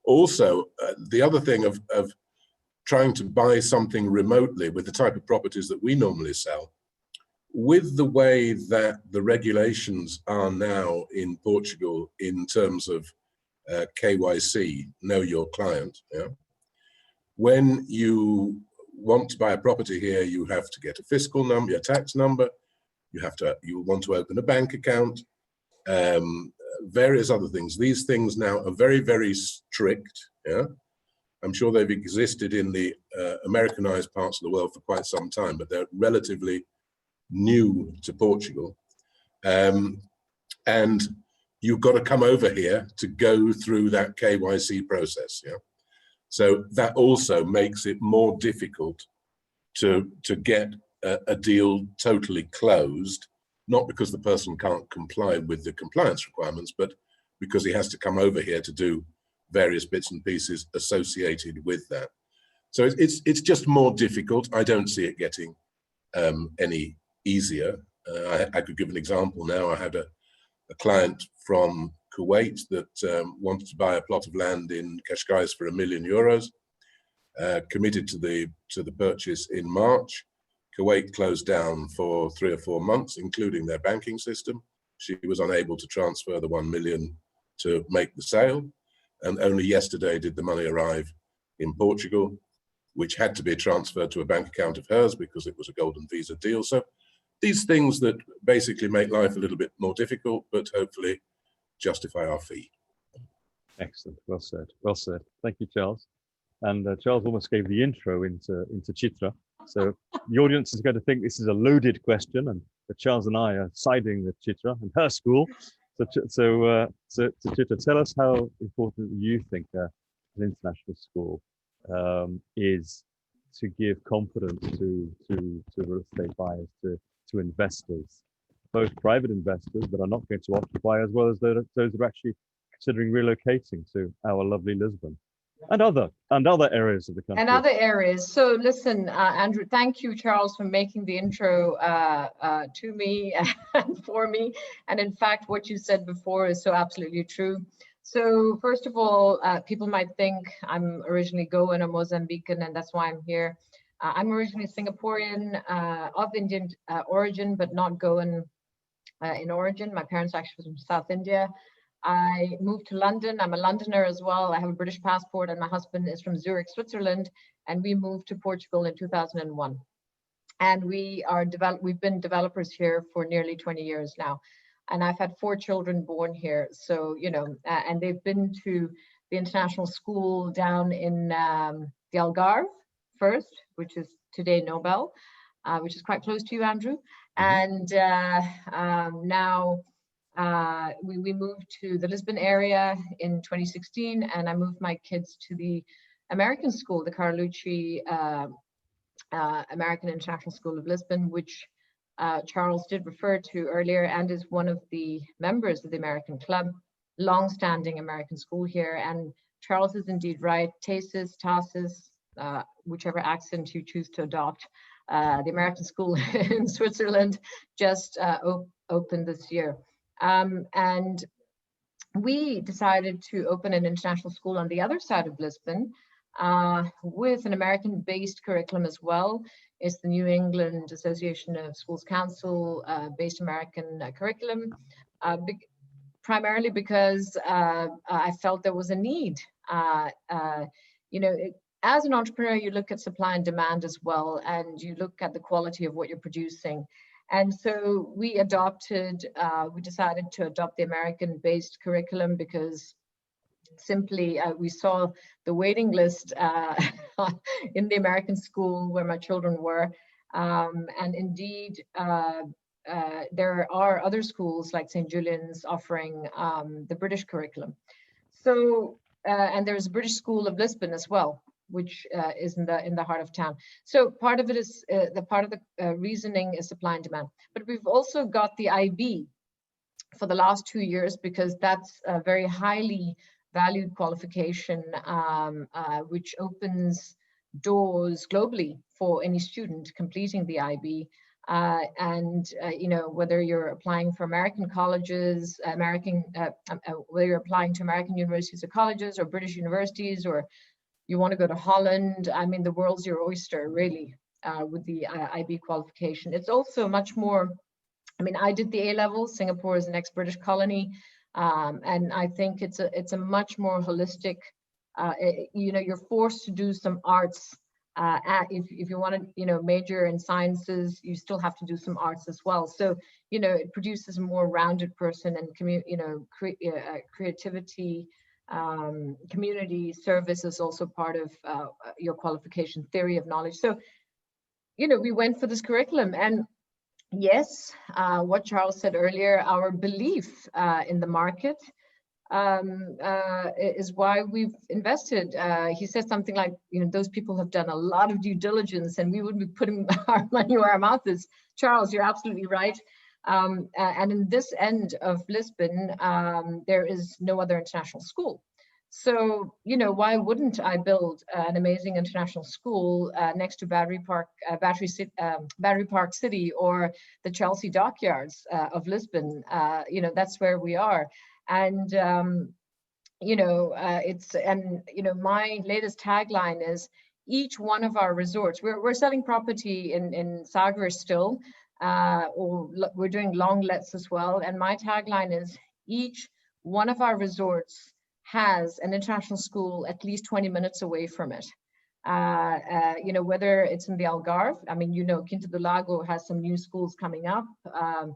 Also, the other thing of trying to buy something remotely with the type of properties that we normally sell, with the way that the regulations are now in Portugal in terms of KYC, know your client. Yeah? When you want to buy a property here, you have to get a fiscal number, your tax number, you want to open a bank account, various other things. These things now are very, very strict. Yeah? I'm sure they've existed in the Americanized parts of the world for quite some time, but they're relatively new to Portugal. And you've got to come over here to go through that KYC process. Yeah? So that also makes it more difficult to get a deal totally closed, not because the person can't comply with the compliance requirements, but because he has to come over here to do various bits and pieces associated with that. So it's just more difficult. I don't see it getting any easier. I could give an example now. I had a client from Kuwait that wanted to buy a plot of land in Cascais for €1 million, committed to the purchase in March. Kuwait closed down for 3 or 4 months, including their banking system. She was unable to transfer the 1 million to make the sale. And only yesterday did the money arrive in Portugal, which had to be transferred to a bank account of hers because it was a golden visa deal. So these things that basically make life a little bit more difficult, but hopefully justify our fee. Excellent. Well said. Well said. Thank you, Charles. And Charles almost gave the intro into Chitra. So the audience is going to think this is a loaded question, and Charles and I are siding with Chitra and her school. So Chitra, tell us how important you think an international school is to give confidence to real estate buyers, to investors, both private investors that are not going to occupy, as well as those that are actually considering relocating to our lovely Lisbon. And other areas of the country. And other areas. So listen, Andrew, thank you, Charles, for making the intro to me and for me. And in fact, what you said before is so absolutely true. So first of all, people might think I'm originally Goan or Mozambican, and that's why I'm here. I'm originally Singaporean of Indian origin, but not Goan in origin. My parents actually from South India. I moved to London. I'm a Londoner as well. I have a British passport, and my husband is from Zurich, Switzerland. And we moved to Portugal in 2001. And we've been developers here for nearly 20 years now. And I've had 4 children born here. So, you know, and they've been to the international school down in the Algarve first, which is today Nobel, which is quite close to you, Andrew. And now we moved to the Lisbon area in 2016, and I moved my kids to the American school, the Carlucci American International School of Lisbon, which Charles did refer to earlier, and is one of the members of the American Club, long-standing American school here. And Charles is indeed right, TASIS, whichever accent you choose to adopt, the American school in Switzerland just opened this year. And we decided to open an international school on the other side of Lisbon with an American-based curriculum as well. It's the New England Association of Schools Council based American curriculum, primarily because I felt there was a need. You know, as an entrepreneur, you look at supply and demand as well, and you look at the quality of what you're producing. And so we decided to adopt the American-based curriculum because simply we saw the waiting list in the American school where my children were. And indeed, there are other schools like St. Julian's offering the British curriculum. So, and there's a British School of Lisbon as well, which is in the heart of town. So part of it is the reasoning is supply and demand. But we've also got the IB for the last 2 years, because that's a very highly valued qualification, which opens doors globally for any student completing the IB. You know, whether you're applying for American colleges, whether you're applying to American universities or colleges or British universities, or you want to go to Holland, I mean, the world's your oyster, really, with the IB qualification. It's also much more, I mean, I did the A-levels. Singapore is an ex-British colony, and I think it's a much more holistic, you know, you're forced to do some arts. If you want to, you know, major in sciences, you still have to do some arts as well. So, you know, it produces a more rounded person, and creativity, community service is also part of your qualification, theory of knowledge. So, you know, we went for this curriculum, and yes, what Charles said earlier, our belief in the market is why we've invested. He said something like, those people have done a lot of due diligence and we wouldn't be putting our money where our mouth is. Charles, you're absolutely right. And in this end of Lisbon, there is no other international school. So, why wouldn't I build an amazing international school next to Battery Park City or the Chelsea dockyards of Lisbon? That's where we are. And, my latest tagline is each one of our resorts, we're selling property in Sagres still, or we're doing long lets as well. And my tagline is each one of our resorts has an international school at least 20 minutes away from it. Whether it's in the Algarve, Quinta do Lago has some new schools coming up. On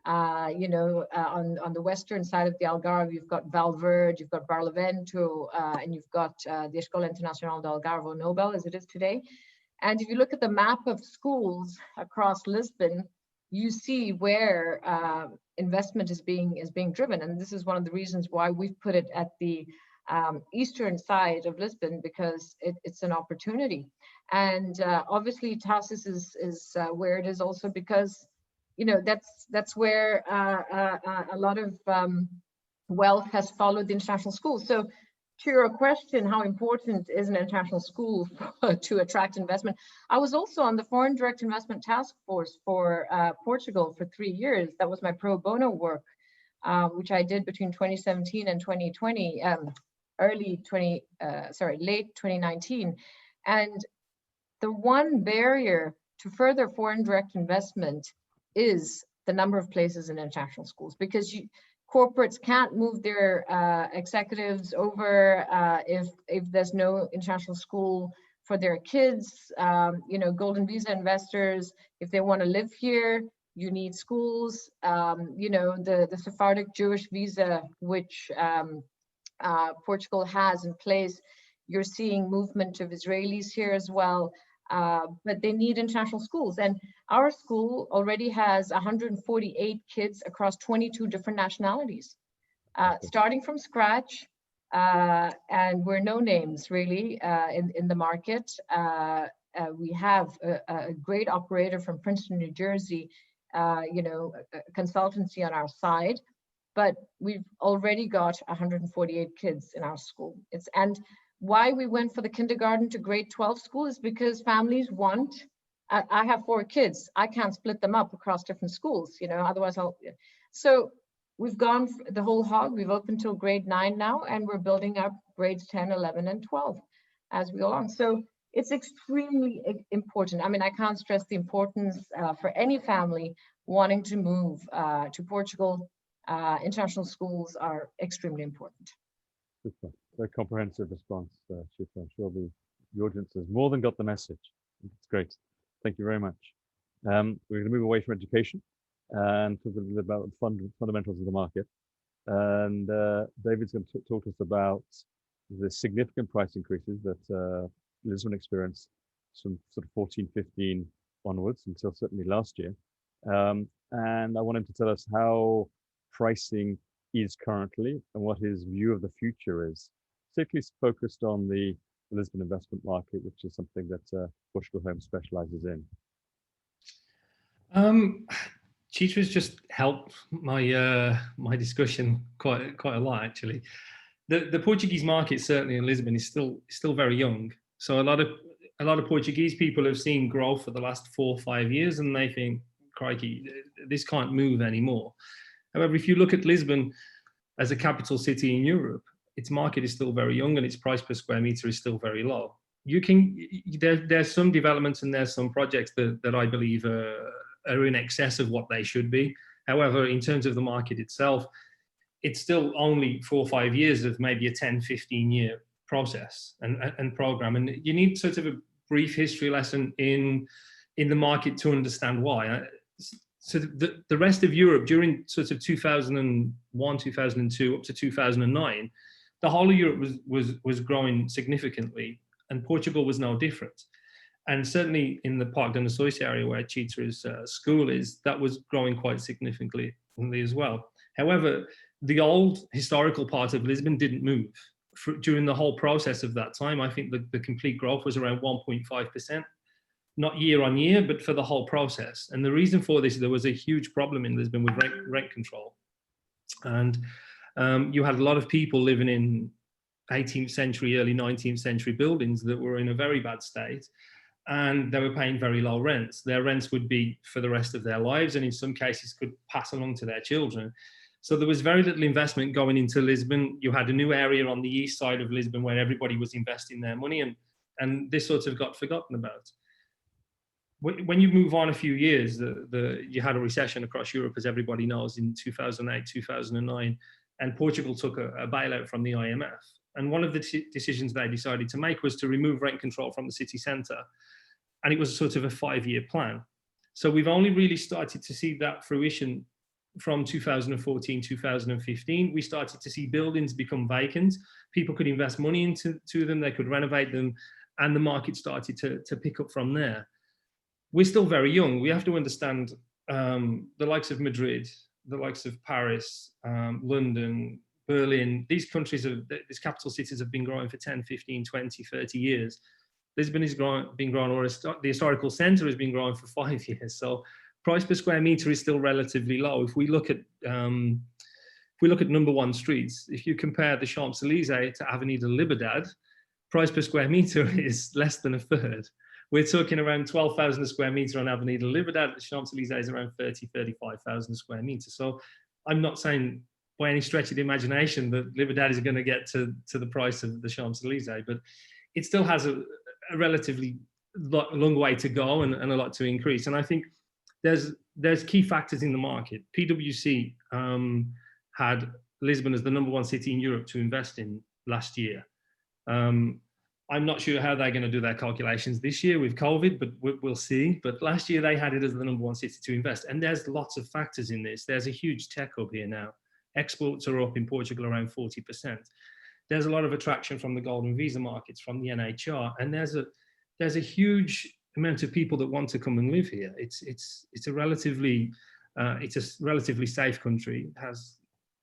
the western side of the Algarve, you've got Valverde, you've got Barlavento, and you've got the Escola Internacional do Algarve, Nobel, as it is today. And if you look at the map of schools across Lisbon, you see where investment is being driven. And this is one of the reasons why we've put it at the eastern side of Lisbon, because it's an opportunity. And obviously Tarsus is where it is also because that's where a lot of wealth has followed the international schools. So to your question, how important is an international school to attract investment? I was also on the Foreign Direct Investment Task Force for Portugal for 3 years. That was my pro bono work, which I did between 2017 and 2020, late 2019. And the one barrier to further foreign direct investment is the number of places in international schools, because corporates can't move their executives over if there's no international school for their kids. Golden visa investors, if they want to live here, you need schools. The Sephardic Jewish visa, which Portugal has in place, you're seeing movement of Israelis here as well. But they need international schools. And our school already has 148 kids across 22 different nationalities, starting from scratch. And we're no names really in the market. We have a great operator from Princeton, New Jersey, a consultancy on our side, but we've already got 148 kids in our school. And why we went for the kindergarten to grade 12 school is because families want, I have 4 kids, I can't split them up across different schools, otherwise so we've gone the whole hog. We've opened till grade 9 now, and we're building up grades 10, 11, and 12 as we go along. So it's extremely important. I can't stress the importance for any family wanting to move to Portugal. International schools are extremely important. Super. Very comprehensive response, Shifa. I'm sure the audience has more than got the message. It's great. Thank you very much. We're going to move away from education and talk a little bit about the fundamentals of the market. And David's going to talk to us about the significant price increases that Lisbon experienced from sort of 14, 15 onwards until certainly last year. And I want him to tell us how pricing is currently and what his view of the future is, particularly focused on the Lisbon investment market, which is something that Portugal Homes specializes in. Chitra's just helped my my discussion quite a lot, actually. The Portuguese market, certainly in Lisbon, is still very young. So a lot of Portuguese people have seen growth for the last 4 or 5 years, and they think, crikey, this can't move anymore. However, if you look at Lisbon as a capital city in Europe, its market is still very young and its price per square meter is still very low. There's some developments and there's some projects that I believe are in excess of what they should be. However, in terms of the market itself, it's still only 4 or 5 years of maybe a 10, 15 year process and program. And you need sort of a brief history lesson in the market to understand why. So the rest of Europe during sort of 2001, 2002 up to 2009, the whole of Europe was growing significantly, and Portugal was no different. And certainly in the Parque de Nações area where Chitra's school is, that was growing quite significantly as well. However, the old historical part of Lisbon didn't move. During the whole process of that time, I think the complete growth was around 1.5%, not year on year, but for the whole process. And the reason for this, there was a huge problem in Lisbon with rent control. And you had a lot of people living in 18th century, early 19th century buildings that were in a very bad state, and they were paying very low rents. Their rents would be for the rest of their lives, and in some cases could pass along to their children. So there was very little investment going into Lisbon. You had a new area on the east side of Lisbon where everybody was investing their money, and this sort of got forgotten about. When you move on a few years, you had a recession across Europe, as everybody knows, in 2008, 2009, and Portugal took a bailout from the IMF. And one of the decisions they decided to make was to remove rent control from the city centre. And it was sort of a 5-year plan. So we've only really started to see that fruition from 2014, 2015. We started to see buildings become vacant. People could invest money into them, they could renovate them, and the market started to pick up from there. We're still very young. We have to understand the likes of Madrid, the likes of Paris, London, Berlin, these countries, these capital cities have been growing for 10, 15, 20, 30 years. Lisbon has been growing, or the historical centre has been growing for 5 years. So price per square metre is still relatively low. If we look at number one streets, if you compare the Champs-Élysées to Avenida Liberdade, price per square metre is less than a third. We're talking around 12,000 a square metre on Avenida Liberdade. The Champs-Élysées is around 30, 35,000 a square metre. So I'm not saying by any stretch of the imagination that Liberdade is going to get to the price of the Champs-Élysées, but it still has a relatively long way to go and a lot to increase. And I think there's key factors in the market. PwC had Lisbon as the #1 city in Europe to invest in last year. I'm not sure how they're going to do their calculations this year with COVID, but we'll see. But last year they had it as the #1 city to invest. And there's lots of factors in this. There's a huge tech hub here now. Exports are up in Portugal around 40%. There's a lot of attraction from the golden visa markets, from the NHR, and there's a huge amount of people that want to come and live here. It's a relatively safe country.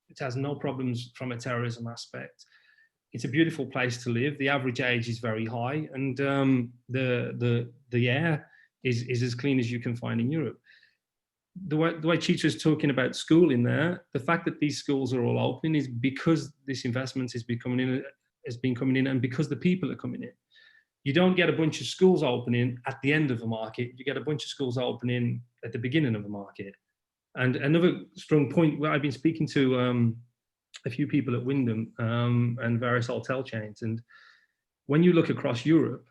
It has no problems from a terrorism aspect. It's a beautiful place to live. The average age is very high, and the air is as clean as you can find in Europe. The way Chitra's talking about school in there, the fact that these schools are all open is because this investment has been coming in, and because the people are coming in. You don't get a bunch of schools opening at the end of the market. You get a bunch of schools opening at the beginning of the market. And another strong point, where I've been speaking to a few people at Wyndham and various hotel chains, and when you look across Europe,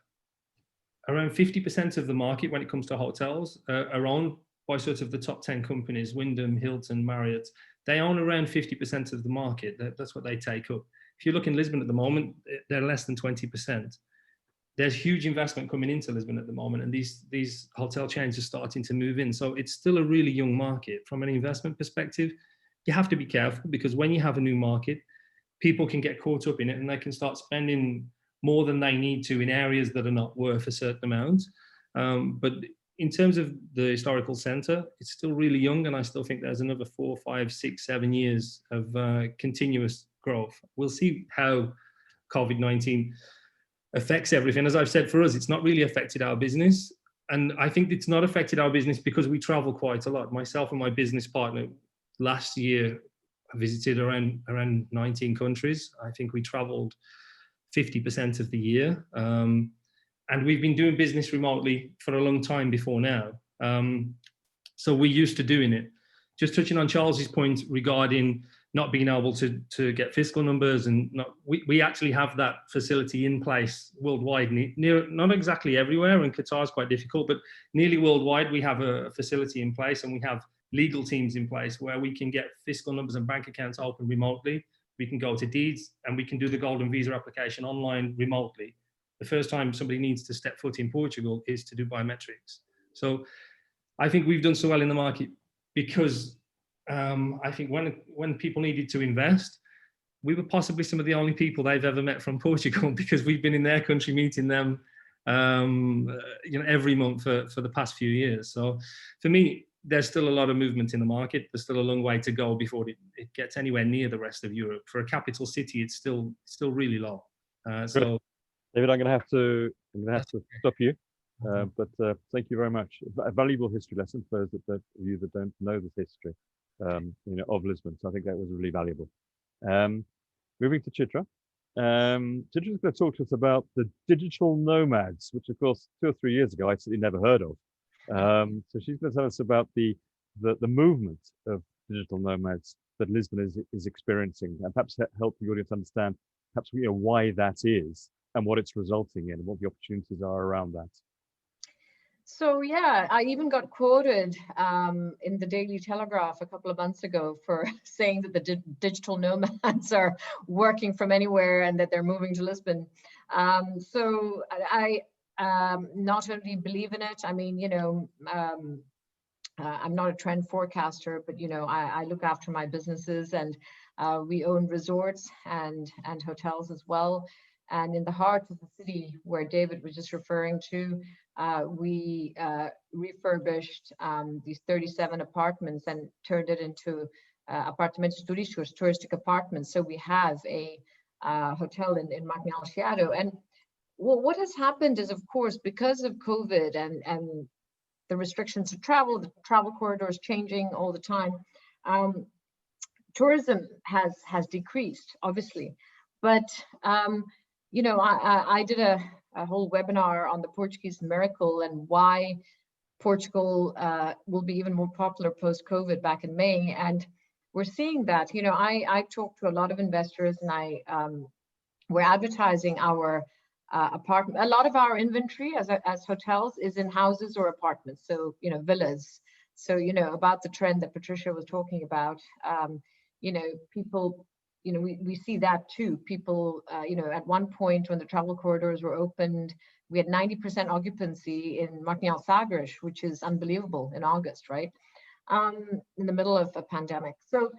around 50% of the market when it comes to hotels are owned by sort of the top 10 companies, Wyndham, Hilton, Marriott. They own around 50% of the market. That's what they take up. If you look in Lisbon at the moment, they're less than 20%. There's huge investment coming into Lisbon at the moment, and these hotel chains are starting to move in. So it's still a really young market. From an investment perspective, you have to be careful, because when you have a new market, people can get caught up in it and they can start spending more than they need to in areas that are not worth a certain amount. But in terms of the historical centre, it's still really young, and I still think there's another 4, 5, 6, 7 years of continuous growth. We'll see how COVID-19 affects everything. As I've said, for us, it's not really affected our business. And I think it's not affected our business because we travel quite a lot. Myself and my business partner last year visited around 19 countries. I think we traveled 50% of the year. And we've been doing business remotely for a long time before now. So we're used to doing it. Just touching on Charles's point regarding not being able to get fiscal numbers, and we actually have that facility in place worldwide, not exactly everywhere, and Qatar is quite difficult, but nearly worldwide we have a facility in place, and we have legal teams in place where we can get fiscal numbers and bank accounts open remotely. We can go to deeds, and we can do the golden visa application online remotely. The first time somebody needs to step foot in Portugal is to do biometrics. So I think we've done so well in the market because I think when people needed to invest, we were possibly some of the only people they've ever met from Portugal, because we've been in their country meeting them every month for the past few years. So for me, there's still a lot of movement in the market. There's still a long way to go before it gets anywhere near the rest of Europe. For a capital city, it's still really low. So, David, I'm going to have to stop you. But thank you very much. A valuable history lesson for those of you that don't know this history, of Lisbon. So I think that was really valuable. Moving to Chitra. Chitra's going to talk to us about the digital nomads, which of course 2 or 3 years ago I certainly never heard of. So she's going to tell us about the movement of digital nomads that Lisbon is experiencing, and perhaps help the audience understand perhaps why that is and what it's resulting in and what the opportunities are around that. So yeah, I even got quoted in the Daily Telegraph a couple of months ago for saying that the digital nomads are working from anywhere and that they're moving to Lisbon. So I not only believe in it, I mean, I'm not a trend forecaster, but I look after my businesses, and we own resorts and hotels as well. And in the heart of the city where David was just referring to, we refurbished these 37 apartments and turned it into apartamentos turísticos, touristic apartments. So we have a hotel in Marginal Chiado. And what has happened is, of course, because of COVID and the restrictions to travel, the travel corridors changing all the time, tourism has decreased, obviously. But I did a whole webinar on the Portuguese miracle and why Portugal will be even more popular post-COVID back in May. And we're seeing that. I talked to a lot of investors, and we're advertising our apartment. A lot of our inventory as hotels is in houses or apartments, so villas. So about the trend that Patricia was talking about. People. We see that too. People, at one point when the travel corridors were opened, we had 90% occupancy in Marginal Sagres, which is unbelievable in August, right? In the middle of a pandemic. So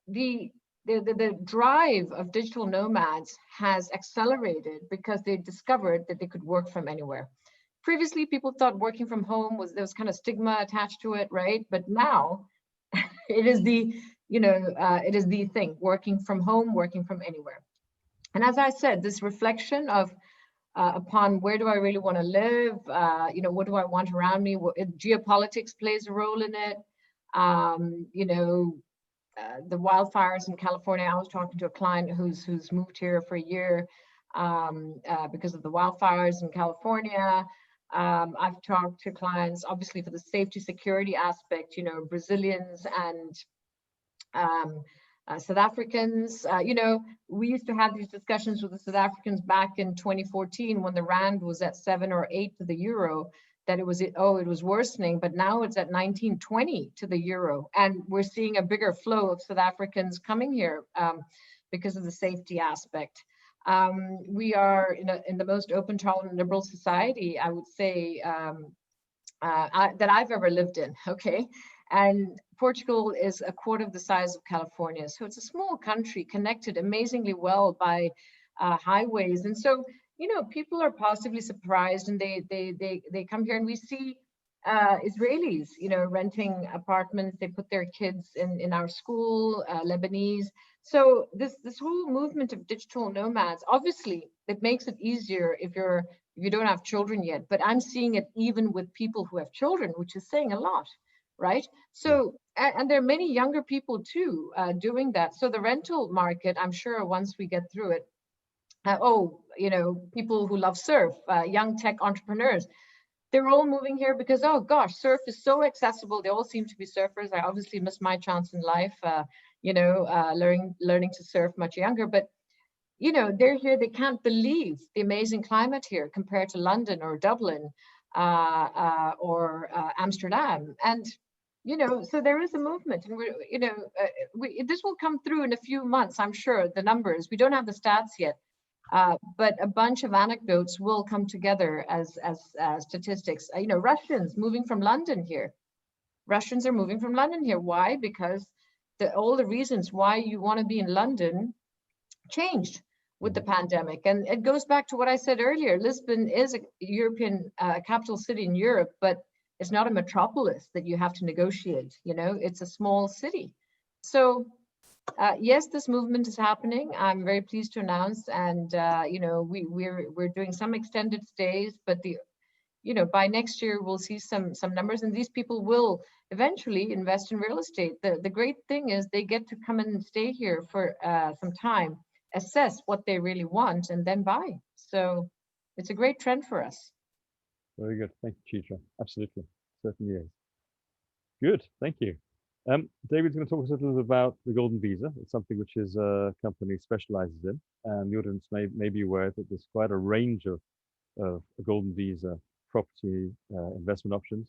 the drive of digital nomads has accelerated because they discovered that they could work from anywhere. Previously, people thought working from home there was kind of stigma attached to it, right? But now it is the thing, working from home, working from anywhere. And as I said, this reflection of upon where do I really want to live, what do I want around me? Geopolitics plays a role in it. The wildfires in California. I was talking to a client who's moved here for a year because of the wildfires in California. I've talked to clients, obviously, for the safety security aspect, Brazilians and South Africans. We used to have these discussions with the South Africans back in 2014 when the rand was at 7 or 8 to the euro, that it was worsening, but now it's at 19.20 to the euro. And we're seeing a bigger flow of South Africans coming here because of the safety aspect. We are in the most open, tolerant, liberal society, I would say, that I've ever lived in, okay? And Portugal is a quarter of the size of California. So it's a small country connected amazingly well by highways. And so, people are positively surprised, and they come here, and we see Israelis, renting apartments. They put their kids in our school, Lebanese. So this whole movement of digital nomads, obviously, it makes it easier if you don't have children yet. But I'm seeing it even with people who have children, which is saying a lot, right? So, and there are many younger people too doing that. So the rental market, I'm sure once we get through it, people who love surf, young tech entrepreneurs, they're all moving here because, oh gosh, surf is so accessible. They all seem to be surfers. I obviously missed my chance in life, learning to surf much younger. But, they're here. They can't believe the amazing climate here compared to London or Dublin or Amsterdam. And, so there is a movement. And, this will come through in a few months, I'm sure, the numbers. We don't have the stats yet. But a bunch of anecdotes will come together as statistics. Russians moving from London here. Russians are moving from London here. Why? Because all the reasons why you want to be in London changed with the pandemic. And it goes back to what I said earlier. Lisbon is a European capital city in Europe, but It's not a metropolis that you have to negotiate, you know, it's a small city. So yes, this movement is happening. I'm very pleased to announce, and you know, we're doing some extended stays, but you know, by next year we'll see some numbers, and these people will eventually invest in real estate. The great thing is they get to come and stay here for some time, assess what they really want, and then buy. So it's a great trend for us. Very good. Thank you, Chitra. Absolutely. Certainly is. Good. Thank you. David's going to talk to us a little bit about the Golden Visa. It's something which his company specializes in, and the audience may be aware that there's quite a range of a Golden Visa property investment options,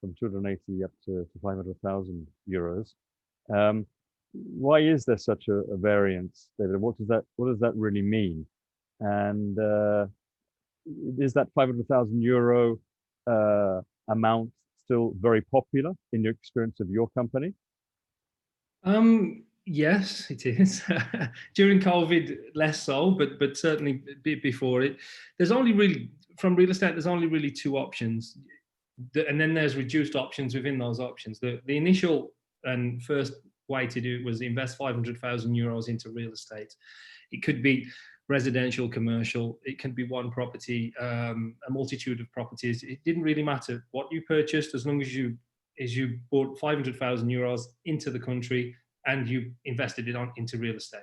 from 280 up to 500,000 euros. Why is there such a variance, David? What does that really mean? And is that 500,000 euro amount still very popular in your experience of your company? Yes, it is. During COVID, less so, but certainly before it. There's only really, from real estate, there's only really two options. And then there's reduced options within those options. The initial and first way to do it was invest 500,000 euros into real estate. It could be residential, commercial, it can be one property, a multitude of properties. It didn't really matter what you purchased, as long as you bought 500,000 euros into the country and you invested it into real estate.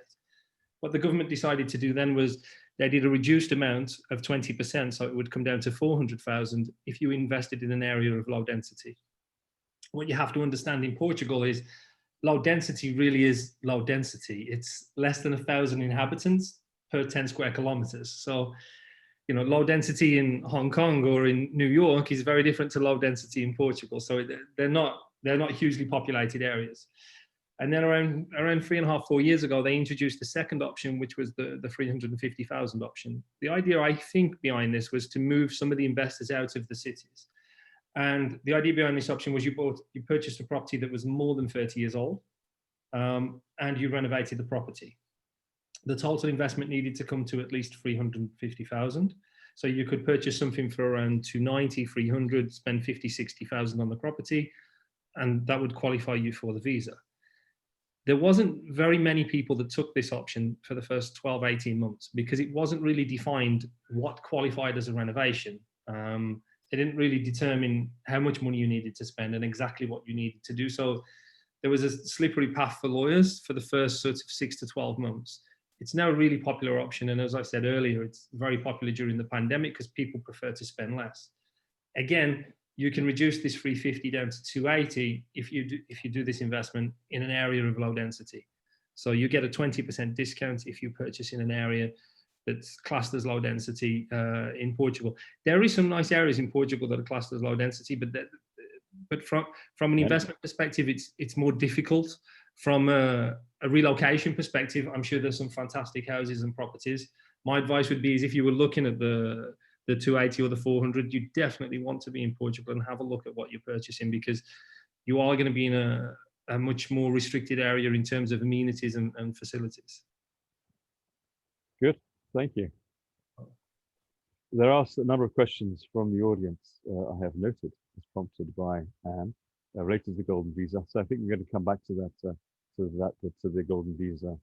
What the government decided to do then was they did a reduced amount of 20%, so it would come down to 400,000 if you invested in an area of low density. What you have to understand in Portugal is low density really is low density. It's less than 1,000 inhabitants per 10 square kilometers. So, you know, low density in Hong Kong or in New York is very different to low density in Portugal. So they're not hugely populated areas. And then around 3.5, 4 years ago, they introduced the second option, which was the 350,000 option. The idea, I think, behind this was to move some of the investors out of the cities. And the idea behind this option was you purchased a property that was more than 30 years old, and you renovated the property. The total investment needed to come to at least 350,000. So you could purchase something for around 290, 300, spend 50, 60,000 on the property, and that would qualify you for the visa. There wasn't very many people that took this option for the first 12, 18 months because it wasn't really defined what qualified as a renovation. They didn't really determine how much money you needed to spend and exactly what you needed to do. So there was a slippery path for lawyers for the first sort of 6 to 12 months. It's now a really popular option. And as I said earlier, it's very popular during the pandemic because people prefer to spend less. Again, you can reduce this 350 down to 280 if you do this investment in an area of low density. So you get a 20% discount if you purchase in an area that's classed as low density in Portugal. There is some nice areas in Portugal that are classed as low density, but from an investment perspective, it's more difficult. From a relocation perspective, I'm sure there's some fantastic houses and properties. My advice would be is if you were looking at the 280 or the 400, you definitely want to be in Portugal and have a look at what you're purchasing, because you are going to be in a much more restricted area in terms of amenities and facilities. Good, thank you. There are a number of questions from the audience I have noted, as prompted by Anne, related to the Golden Visa. So I think we're going to come back to that, to the Golden Visa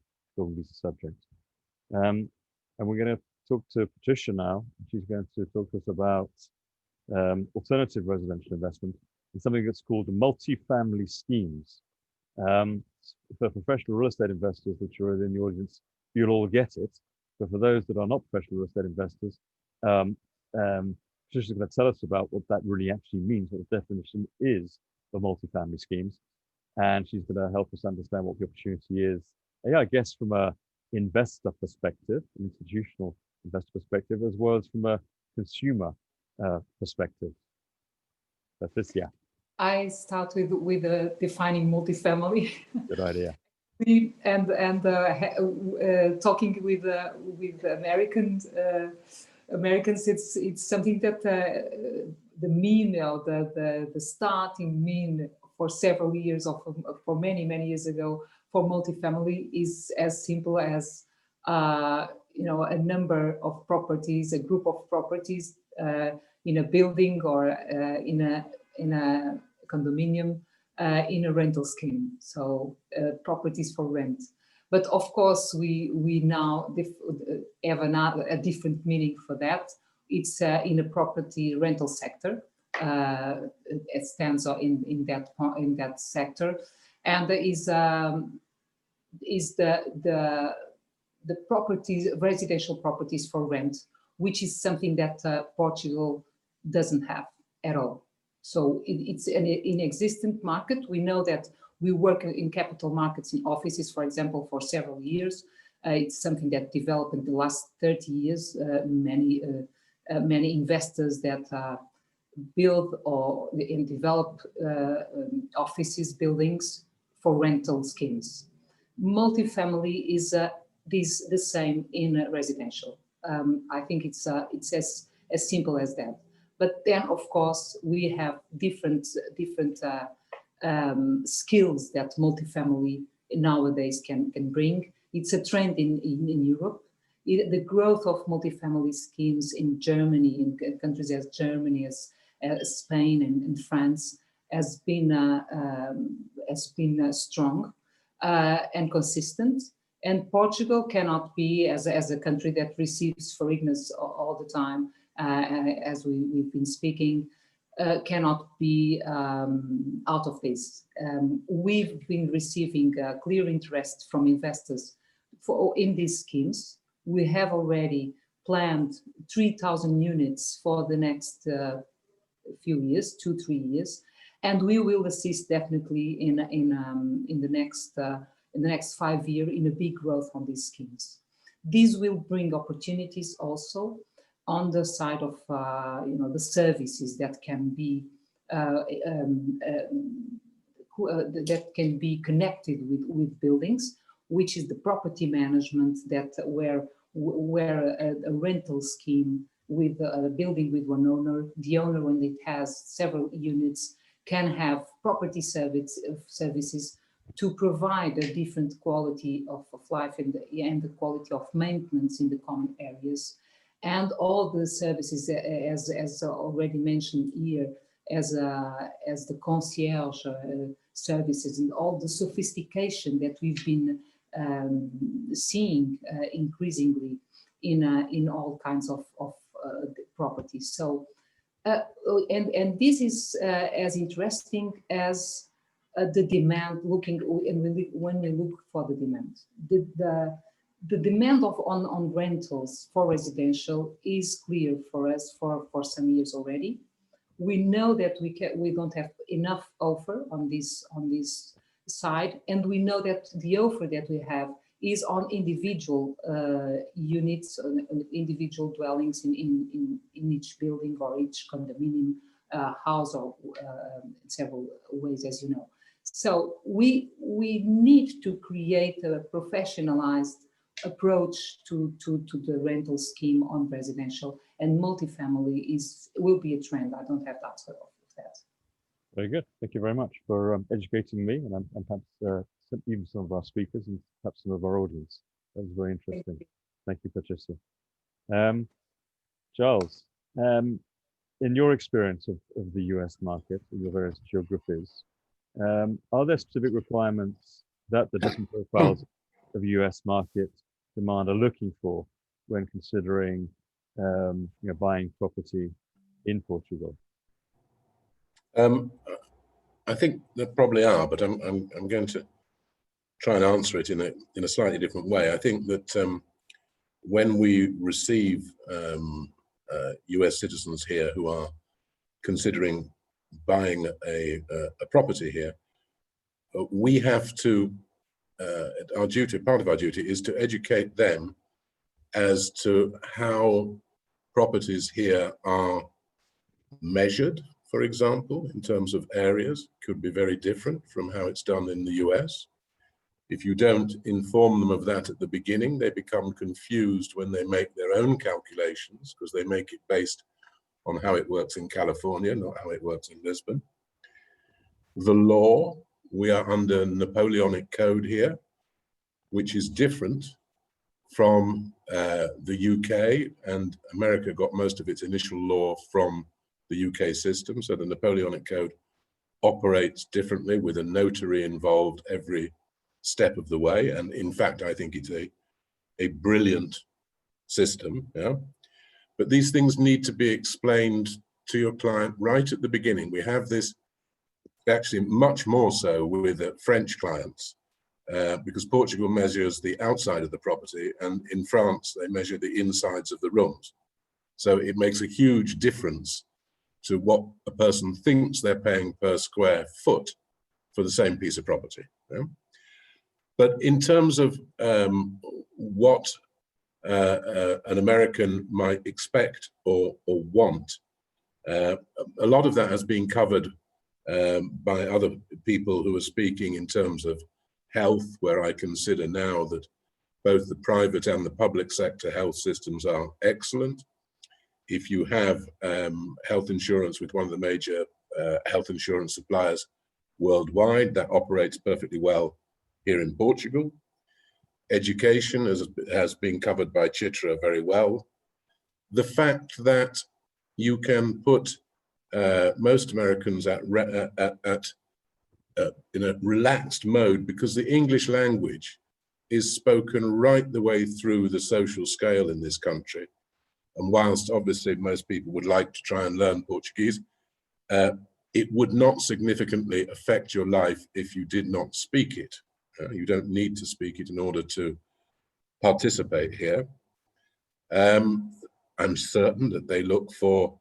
subject. And we're going to talk to Patricia now. She's going to talk to us about alternative residential investment in something that's called multi-family schemes. For professional real estate investors that are in the audience, you'll all get it. But for those that are not professional real estate investors, Patricia's going to tell us about what that really actually means, what the definition is of multi-family schemes. And she's going to help us understand what the opportunity is, I guess, from a investor perspective, an institutional investor perspective, as well as from a consumer perspective. Patricia. I start with defining multifamily. Good idea. And talking with Americans, it's something that the mean, or the starting mean for several years, or for many years ago, for multifamily is as simple as a number of properties, a group of properties in a building or in a condominium, in a rental scheme, so properties for rent. But of course, we now have a different meaning for that. It's in a property rental sector. It stands in that sector, and is the properties, residential properties for rent, which is something that Portugal doesn't have at all. So it's an inexistent market. We know that we work in capital markets in offices, for example, for several years. It's something that developed in the last 30 years. Many investors that build and develop offices, buildings for rental schemes. Multifamily is the same in residential. I think it's as simple as that. But then, of course, we have different skills that multifamily nowadays can bring. It's a trend in Europe. The growth of multifamily schemes in Germany, in countries as Germany, as Spain and France, has been strong and consistent. And Portugal cannot be, as a country that receives foreigners all the time, as we've been speaking, cannot be out of this. We've been receiving clear interest from investors in these schemes. We have already planned 3,000 units for the next few years, 2-3 years, and we will assist definitely in the next 5 years in a big growth on these schemes. These will bring opportunities also on the side of the services that can be connected with buildings, which is the property management, that where a rental scheme with a building with one owner, the owner, when it has several units, can have property services to provide a different quality of life and the quality of maintenance in the common areas. And all the services, as already mentioned here, as the concierge services and all the sophistication that we've been seeing increasingly in all kinds of properties. So, and this is as interesting as the demand. When we look for the demand, the demand on rentals for residential is clear for us for some years already. We know that we don't have enough offer on this side, and we know that the offer that we have is on individual units, individual dwellings in each building or each condominium house, or several ways, as you know. So we need to create a professionalized approach to the rental scheme on residential, and multifamily will be a trend. I don't have doubts of that. Very good. Thank you very much for educating me and perhaps even some of our speakers and perhaps some of our audience. That was very interesting. Thank you, Patricia. Charles, in your experience of the US market, in your various geographies, are there specific requirements that the different profiles of the US market demand are looking for when considering buying property in Portugal? I think there probably are, but I'm going to try and answer it in a slightly different way. I think that when we receive US citizens here who are considering buying a property here, we have to, part of our duty is to educate them as to how properties here are measured. For example, in terms of areas, could be very different from how it's done in the US. If you don't inform them of that at the beginning, they become confused when they make their own calculations, because they make it based on how it works in California, not how it works in Lisbon. The law, we are under Napoleonic Code here, which is different from the UK, and America got most of its initial law from the the UK system. So the Napoleonic Code operates differently with a notary involved every step of the way. And in fact, I think it's a brilliant system. Yeah? But these things need to be explained to your client right at the beginning. We have this actually much more so with French clients, because Portugal measures the outside of the property, and in France, they measure the insides of the rooms. So it makes a huge difference to what a person thinks they're paying per square foot for the same piece of property. Yeah? But in terms of what an American might expect or want, a lot of that has been covered by other people who are speaking in terms of health, where I consider now that both the private and the public sector health systems are excellent. If you have health insurance with one of the major health insurance suppliers worldwide, that operates perfectly well here in Portugal. Education has been covered by Chitra very well. The fact that you can put most Americans in a relaxed mode, because the English language is spoken right the way through the social scale in this country. And whilst obviously most people would like to try and learn Portuguese, it would not significantly affect your life if you did not speak it. You don't need to speak it in order to participate here. I'm certain that they look for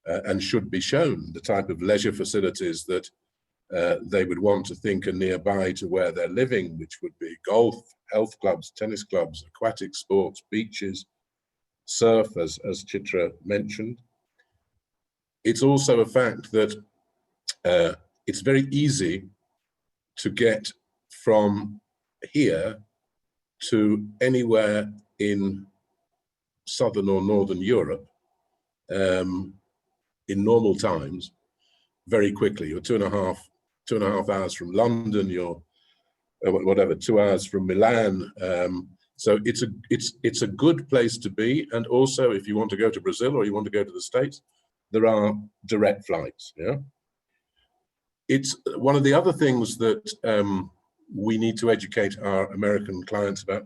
and should be shown the type of leisure facilities that they would want to think are nearby to where they're living, which would be golf, health clubs, tennis clubs, aquatic sports, beaches, surf, as Chitra mentioned. It's also a fact that it's very easy to get from here to anywhere in Southern or Northern Europe in normal times very quickly. You're two and a half hours from London, you're 2 hours from Milan. So it's a good place to be. And also, if you want to go to Brazil or you want to go to the States, there are direct flights. Yeah, it's one of the other things that we need to educate our American clients about.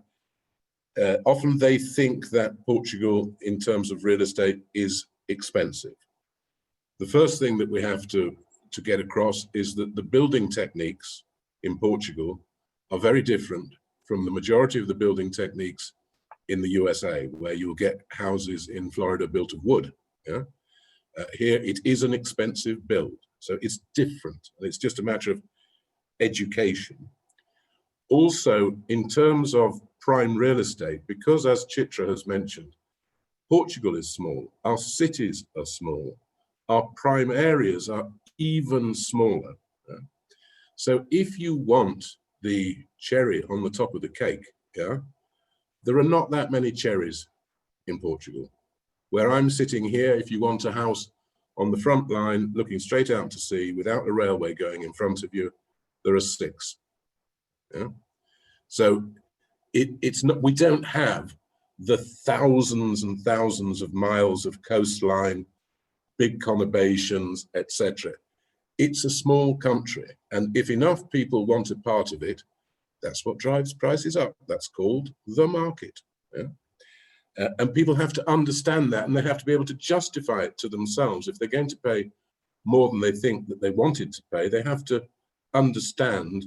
Often they think that Portugal, in terms of real estate, is expensive. The first thing that we have to get across is that the building techniques in Portugal are very different from the majority of the building techniques in the USA, where you'll get houses in Florida built of wood. Yeah? Here it is an expensive build, so it's different, and it's just a matter of education. Also, in terms of prime real estate, because as Chitra has mentioned, Portugal is small, our cities are small, our prime areas are even smaller. Yeah? So if you want the cherry on the top of the cake, yeah, there are not that many cherries in Portugal. Where I'm sitting here, if you want a house on the front line, looking straight out to sea, without a railway going in front of you, there are 6. Yeah? So it's not, we don't have the thousands and thousands of miles of coastline, big conurbations, etc. It's a small country, and if enough people want a part of it, that's what drives prices up. That's called the market. Yeah? And people have to understand that, and they have to be able to justify it to themselves. If they're going to pay more than they think that they wanted to pay, they have to understand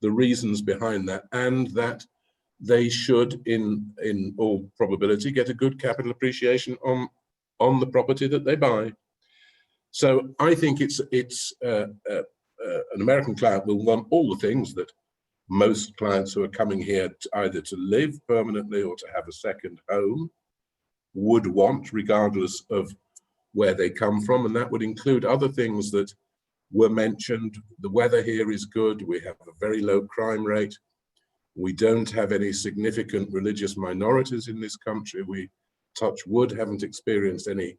the reasons behind that, and that they should, in all probability, get a good capital appreciation on the property that they buy. So I think an American client will want all the things that most clients who are coming here either to live permanently or to have a second home would want, regardless of where they come from. And that would include other things that were mentioned. The weather here is good. We have a very low crime rate. We don't have any significant religious minorities in this country. We, touch wood, haven't experienced any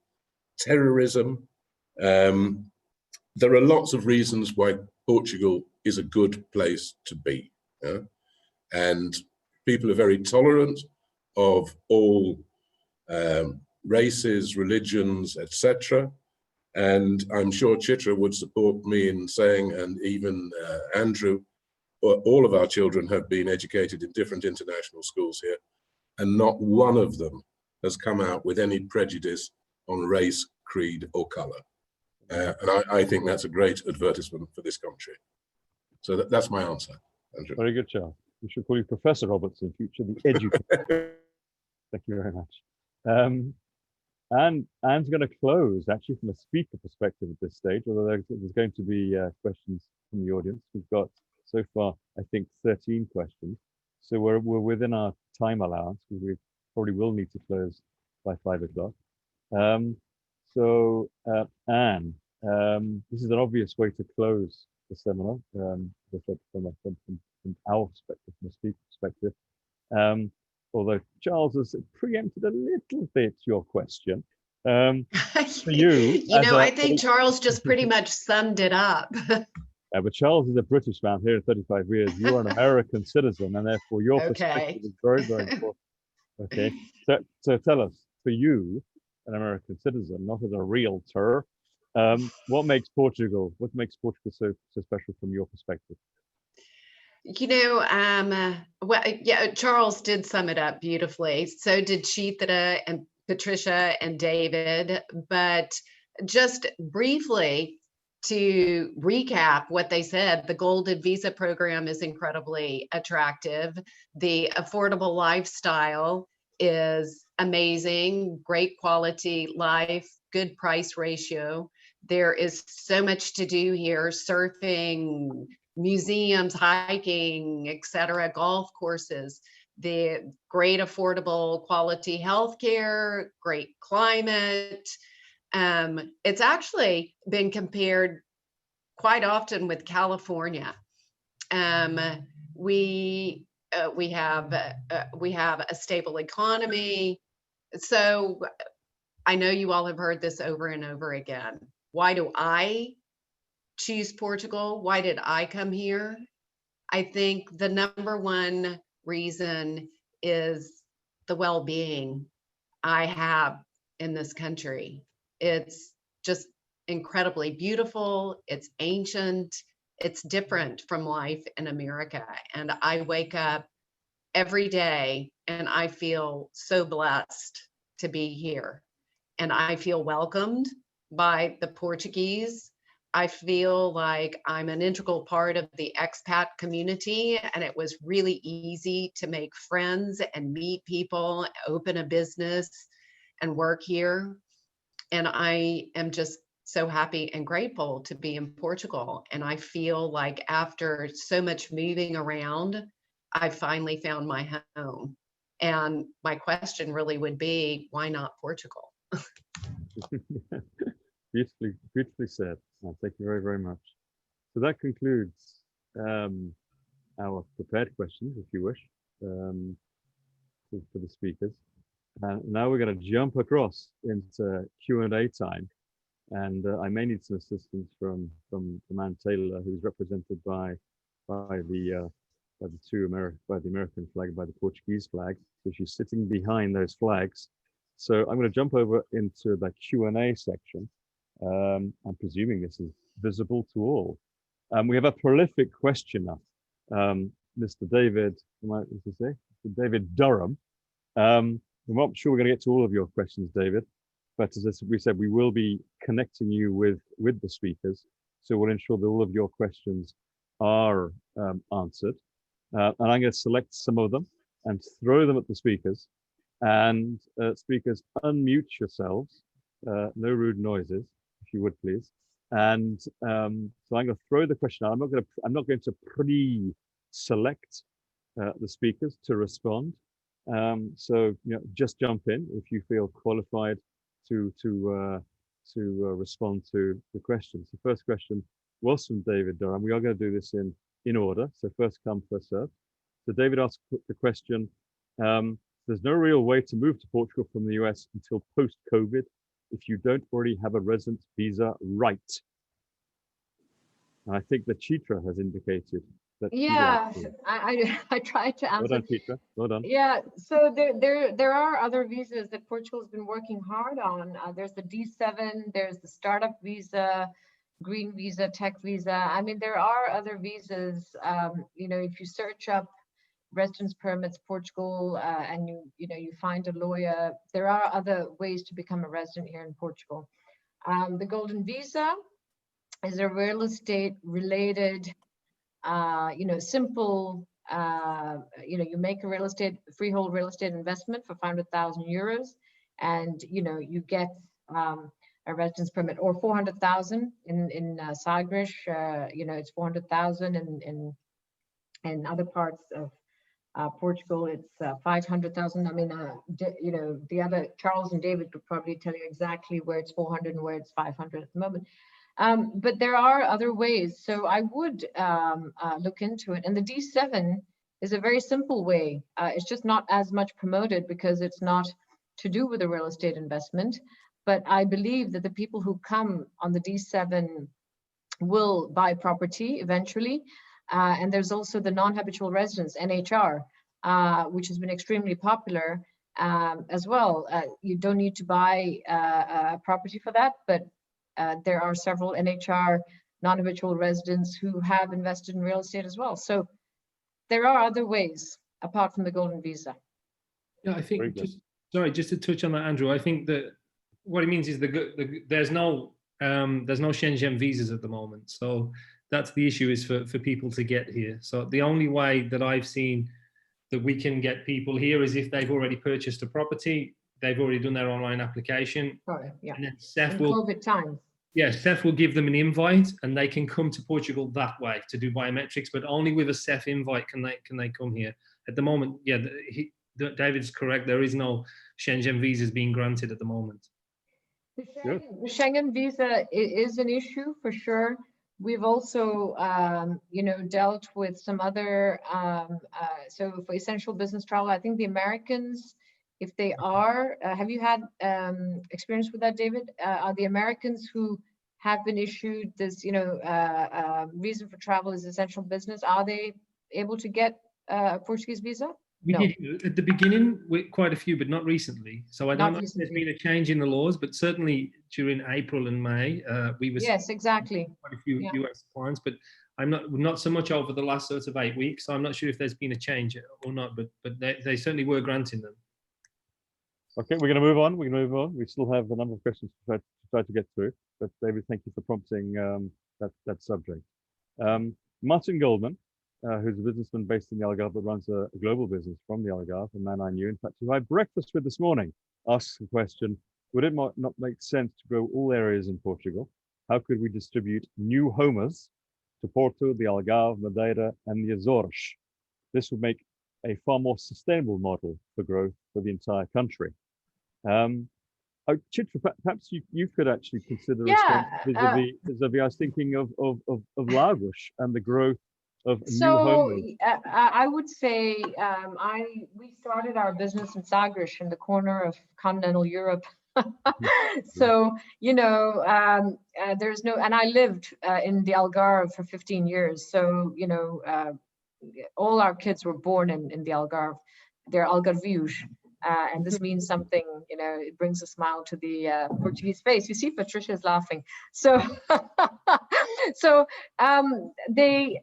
terrorism. There are lots of reasons why Portugal is a good place to be. Yeah? And people are very tolerant of all races, religions, etc. And I'm sure Chitra would support me in saying, and even Andrew, all of our children have been educated in different international schools here, and not one of them has come out with any prejudice on race, creed, or color. And I think that's a great advertisement for this country. So that's my answer, Andrew. Very good, Charles. We should call you Professor Roberts in future, the educator. Thank you very much. And Anne's going to close, actually, from a speaker perspective at this stage, although there's going to be questions from the audience. We've got, so far, I think, 13 questions. So we're within our time allowance, because we probably will need to close by 5 o'clock. Anne, this is an obvious way to close the seminar, from our perspective, from a speaker perspective. Although Charles has preempted a little bit your question. For you, I think Charles just pretty much summed it up. But Charles is a British man here 35 years. You are an American citizen, and therefore your perspective is very, very important. Okay, so tell us, for you, an American citizen, not as a realtor, what makes Portugal so special from your perspective? Well, yeah, Charles did sum it up beautifully. So did Chitra and Patricia and David. But just briefly to recap what they said, the Golden Visa program is incredibly attractive. The affordable lifestyle is amazing, great quality life, good price ratio. There is so much to do here: surfing, museums, hiking, etc., golf courses, the great affordable quality healthcare, great climate. It's actually been compared quite often with California. We have a stable economy. So I know you all have heard this over and over again. Why do I choose Portugal? Why did I come here? I think the number one reason is the well-being I have in this country. It's just incredibly beautiful. It's ancient. It's different from life in America. And I wake up every day and I feel so blessed to be here. And I feel welcomed by the Portuguese. I feel like I'm an integral part of the expat community, and it was really easy to make friends and meet people, open a business, and work here. And I am just so happy and grateful to be in Portugal. And I feel like after so much moving around, I finally found my home. And my question really would be, why not Portugal? Beautifully said. Thank you very, very much. So that concludes our prepared questions, if you wish, for the speakers. And now we're going to jump across into Q&A time. And I may need some assistance from Anne Taylor, who's represented by the American flag, by the Portuguese flag. So she's sitting behind those flags. So I'm going to jump over into the Q&A section. I'm presuming this is visible to all. We have a prolific questioner, Mr. David, David Durham. I'm not sure we're going to get to all of your questions, David, but as we said, we will be connecting you with the speakers. So we'll ensure that all of your questions are answered. And I'm going to select some of them and throw them at the speakers. And speakers, unmute yourselves. No rude noises, if you would please. And so I'm going to throw the question out. I'm not going to pre-select the speakers to respond. So just jump in if you feel qualified to respond to the questions. The first question was from David Durham. We are going to do this in order. So first come, first serve. So David asked the question. There's no real way to move to Portugal from the US until post-COVID if you don't already have a residence visa, right? And I think that Chitra has indicated that Yeah, you'd like to? I tried to Well answer. done, Peter. Well done. Yeah, so there are other visas that Portugal's been working hard on. There's the D7, there's the startup visa, green visa, tech visa. I mean, there are other visas. You know, if you search up residence permits Portugal and you find a lawyer, there are other ways to become a resident here in Portugal. The golden visa is a real estate related, simple, you make a freehold real estate investment for 500,000 euros, and you get a residence permit, or 400,000 in Sagres. It's 400,000 in other parts of Portugal. It's 500,000. I mean, the other Charles and David could probably tell you exactly where it's 400 and where it's 500 at the moment. But there are other ways, so I would look into it. And the D7 is a very simple way. It's just not as much promoted because it's not to do with a real estate investment. But I believe that the people who come on the D7 will buy property eventually. And there's also the non-habitual residence, NHR, which has been extremely popular as well. You don't need to buy a property for that, but there are several NHR non-habitual residents who have invested in real estate as well. So there are other ways apart from the golden visa. Yeah, I think just to touch on that, Andrew. I think that what it means is there's no Schengen visas at the moment. So that's the issue, is for people to get here. So the only way that I've seen that we can get people here is if they've already purchased a property, they've already done their online application. Sorry, yeah. And then Seth in COVID times. Yeah, Seth will give them an invite, and they can come to Portugal that way to do biometrics, but only with a Seth invite can they come here. At the moment, yeah, David's correct. There is no Schengen visas being granted at the moment. The Schengen visa is an issue for sure. We've also, dealt with some other, so for essential business travel, I think the Americans, if they are, have you had experience with that, David? Are the Americans who have been issued this, reason for travel is essential business, are they able to get a Portuguese visa? We did at the beginning with quite a few, but not recently. So I don't know if there's been a change in the laws, but certainly during April and May, we were exactly quite a few US clients, but I'm not so much over the last sort of 8 weeks. So I'm not sure if there's been a change or not, but they certainly were granting them. Okay, we're going to move on. We still have a number of questions to try to get through, but David, thank you for prompting that subject. Martin Goldman, who's a businessman based in the Algarve but runs a global business from the Algarve, a man I knew, in fact, who I had breakfast with this morning, asks the question, would it not make sense to grow all areas in Portugal? How could we distribute new homers to Porto, the Algarve, Madeira, and the Azores? This would make a far more sustainable model for growth for the entire country. Chitra, perhaps you could actually consider a vis-a-vis. I was thinking of Lagos and the growth of new homes. I would say we started our business in Sagres, in the corner of continental Europe. So there's no, and I lived in the Algarve for 15 years. So all our kids were born in the Algarve. They're Algarvios. And this means something, it brings a smile to the Portuguese face. You see, Patricia is laughing. So, they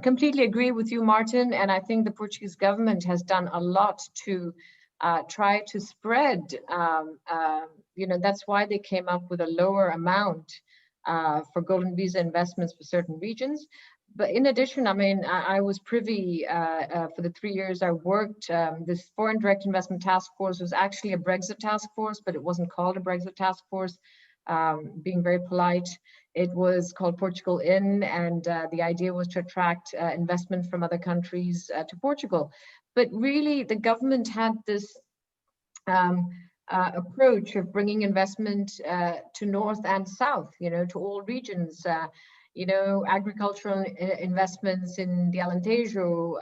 completely agree with you, Martin. And I think the Portuguese government has done a lot to try to spread, that's why they came up with a lower amount for golden visa investments for certain regions. But in addition, I mean, I was privy for the 3 years I worked. This Foreign Direct Investment Task Force was actually a Brexit task force, but it wasn't called a Brexit task force, being very polite. It was called Portugal In, and the idea was to attract investment from other countries to Portugal. But really, the government had this approach of bringing investment to north and south, to all regions. Agricultural investments in the Alentejo,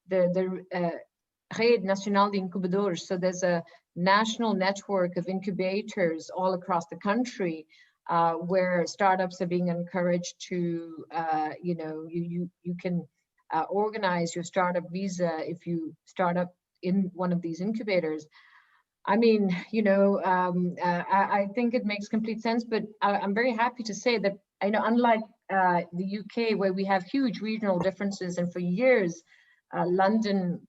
the Rede Nacional de Incubadores. So there's a national network of incubators all across the country where startups are being encouraged to, you can organize your startup visa if you start up in one of these incubators. I mean, I think it makes complete sense, but I'm very happy to say that, unlike the UK, where we have huge regional differences, and for years, London,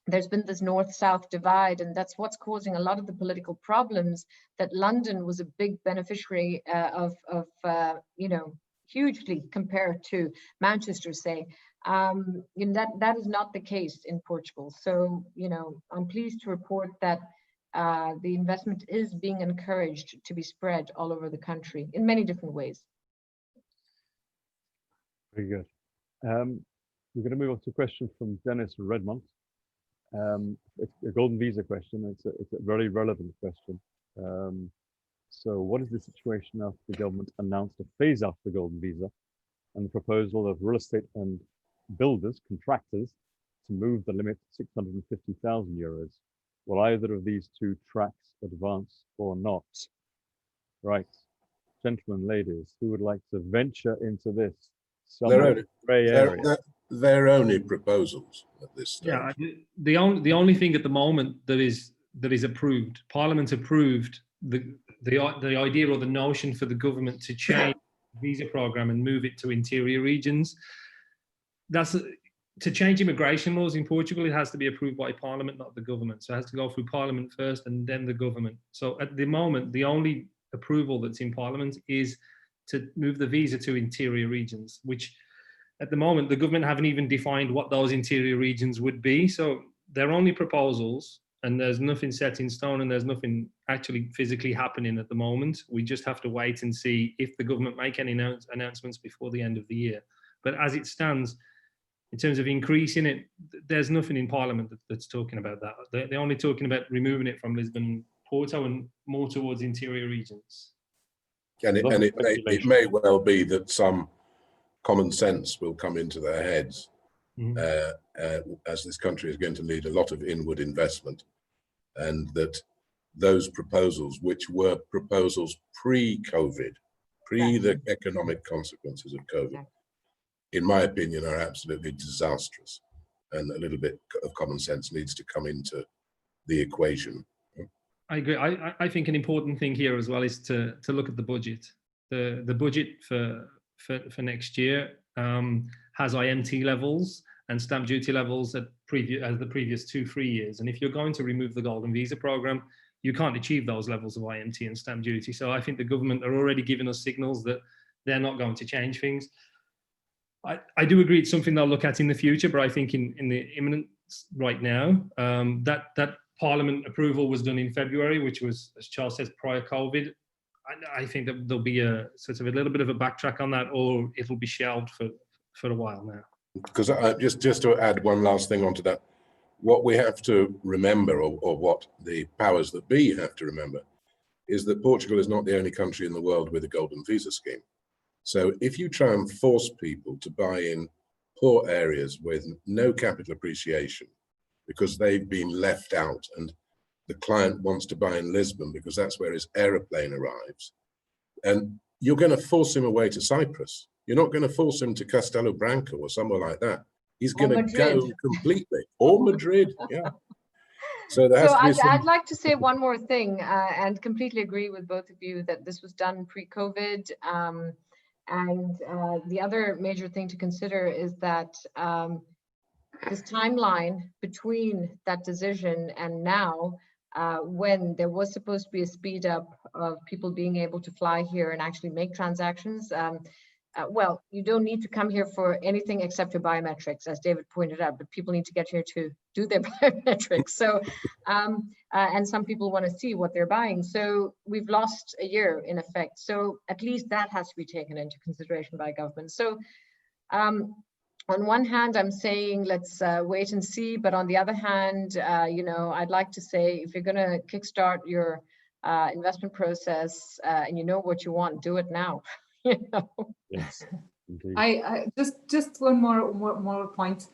there's been this north-south divide, and that's what's causing a lot of the political problems, that London was a big beneficiary of hugely compared to Manchester, say. That is not the case in Portugal. So, I'm pleased to report that the investment is being encouraged to be spread all over the country in many different ways. Very good. We're going to move on to a question from Dennis Redmond. It's a golden visa question. It's a very relevant question. So what is the situation after the government announced a phase out the golden visa and the proposal of real estate and builders, contractors, to move the limit to 650,000 euros? Will either of these two tracks advance or not? Right, gentlemen, ladies, who would like to venture into this? They're only proposals at this stage. Yeah, the only thing at the moment that is approved, Parliament approved the idea or the notion for the government to change the visa program and move it to interior regions. To change immigration laws in Portugal, it has to be approved by Parliament, not the government. So it has to go through Parliament first and then the government. So at the moment, the only approval that's in Parliament is to move the visa to interior regions, which at the moment, the government haven't even defined what those interior regions would be. So they're only proposals, and there's nothing set in stone, and there's nothing actually physically happening at the moment. We just have to wait and see if the government make any announcements before the end of the year. But as it stands, in terms of increasing it, there's nothing in Parliament that's talking about that. They're only talking about removing it from Lisbon and Porto and more towards interior regions. And it may well be that some common sense will come into their heads, as this country is going to need a lot of inward investment, and that those proposals, which were proposals pre-COVID, the economic consequences of COVID, in my opinion, are absolutely disastrous, and a little bit of common sense needs to come into the equation. I agree. I think an important thing here as well is to look at the budget. The budget for next year has IMT levels and stamp duty levels as the previous 2-3 years. And if you're going to remove the golden visa program, you can't achieve those levels of IMT and stamp duty. So I think the government are already giving us signals that they're not going to change things. I do agree it's something they'll look at in the future, but I think in the imminent right now, that Parliament approval was done in February, which was, as Charles says, prior COVID. I think that there'll be a sort of a little bit of a backtrack on that, or it'll be shelved for a while now. Because just to add one last thing onto that, what we have to remember, or what the powers that be have to remember, is that Portugal is not the only country in the world with a golden visa scheme. So if you try and force people to buy in poor areas with no capital appreciation because they've been left out, and the client wants to buy in Lisbon because that's where his aeroplane arrives, and you're going to force him away to Cyprus. You're not going to force him to Castelo Branco or somewhere like that. He's going to go completely, or Madrid, yeah. So I'd like to say one more thing, and completely agree with both of you that this was done pre-COVID. And the other major thing to consider is that this timeline between that decision and now, when there was supposed to be a speed up of people being able to fly here and actually make transactions. Well, you don't need to come here for anything except your biometrics, as David pointed out, but people need to get here to do their biometrics. So, and some people want to see what they're buying. So we've lost a year in effect. So at least that has to be taken into consideration by government. So on one hand, I'm saying let's wait and see, but on the other hand, I'd like to say if you're going to kickstart your investment process and you know what you want, do it now. Yes, indeed. I just one more point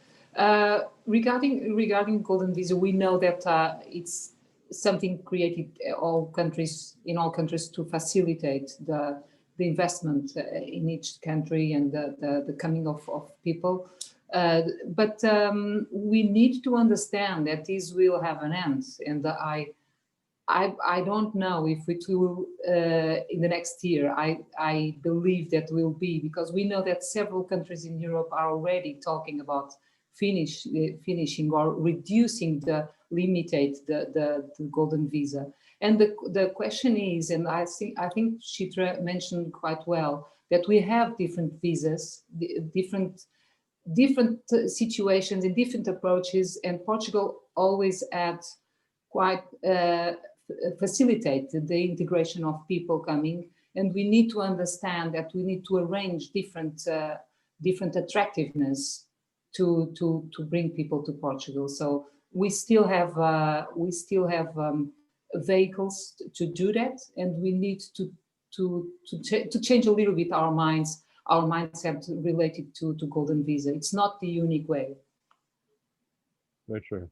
regarding golden visa. We know that it's something created in all countries to facilitate the investment in each country and the coming of people. But we need to understand that this will have an end, and I don't know if it will in the next year. I believe that will be, because we know that several countries in Europe are already talking about finishing or reducing the golden visa. And the question is, and I think Chitra mentioned quite well, that we have different visas, different situations and different approaches, and Portugal always adds quite facilitate the integration of people coming, and we need to understand that we need to arrange different attractiveness to bring people to Portugal. So we still have vehicles to do that, and we need to change a little bit our mindset related to golden visa. It's not the unique way. Very true.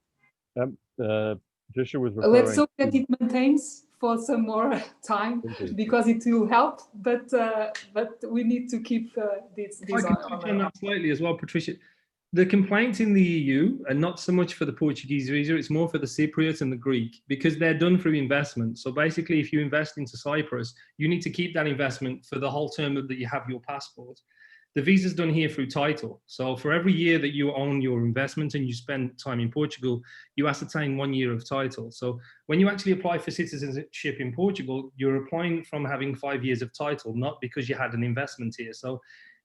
Joshua was referring. Let's hope that it maintains for some more time, because it will help. But we need to keep this. I can touch on that slightly as well, Patricia. The complaints in the EU are not so much for the Portuguese visa, it's more for the Cypriot and the Greek, because they're done through investment. So basically, if you invest into Cyprus, you need to keep that investment for the whole term that you have your passport. The visa's done here through title. So for every year that you own your investment and you spend time in Portugal, you ascertain 1 year of title. So when you actually apply for citizenship in Portugal, you're applying from having 5 years of title, not because you had an investment here. So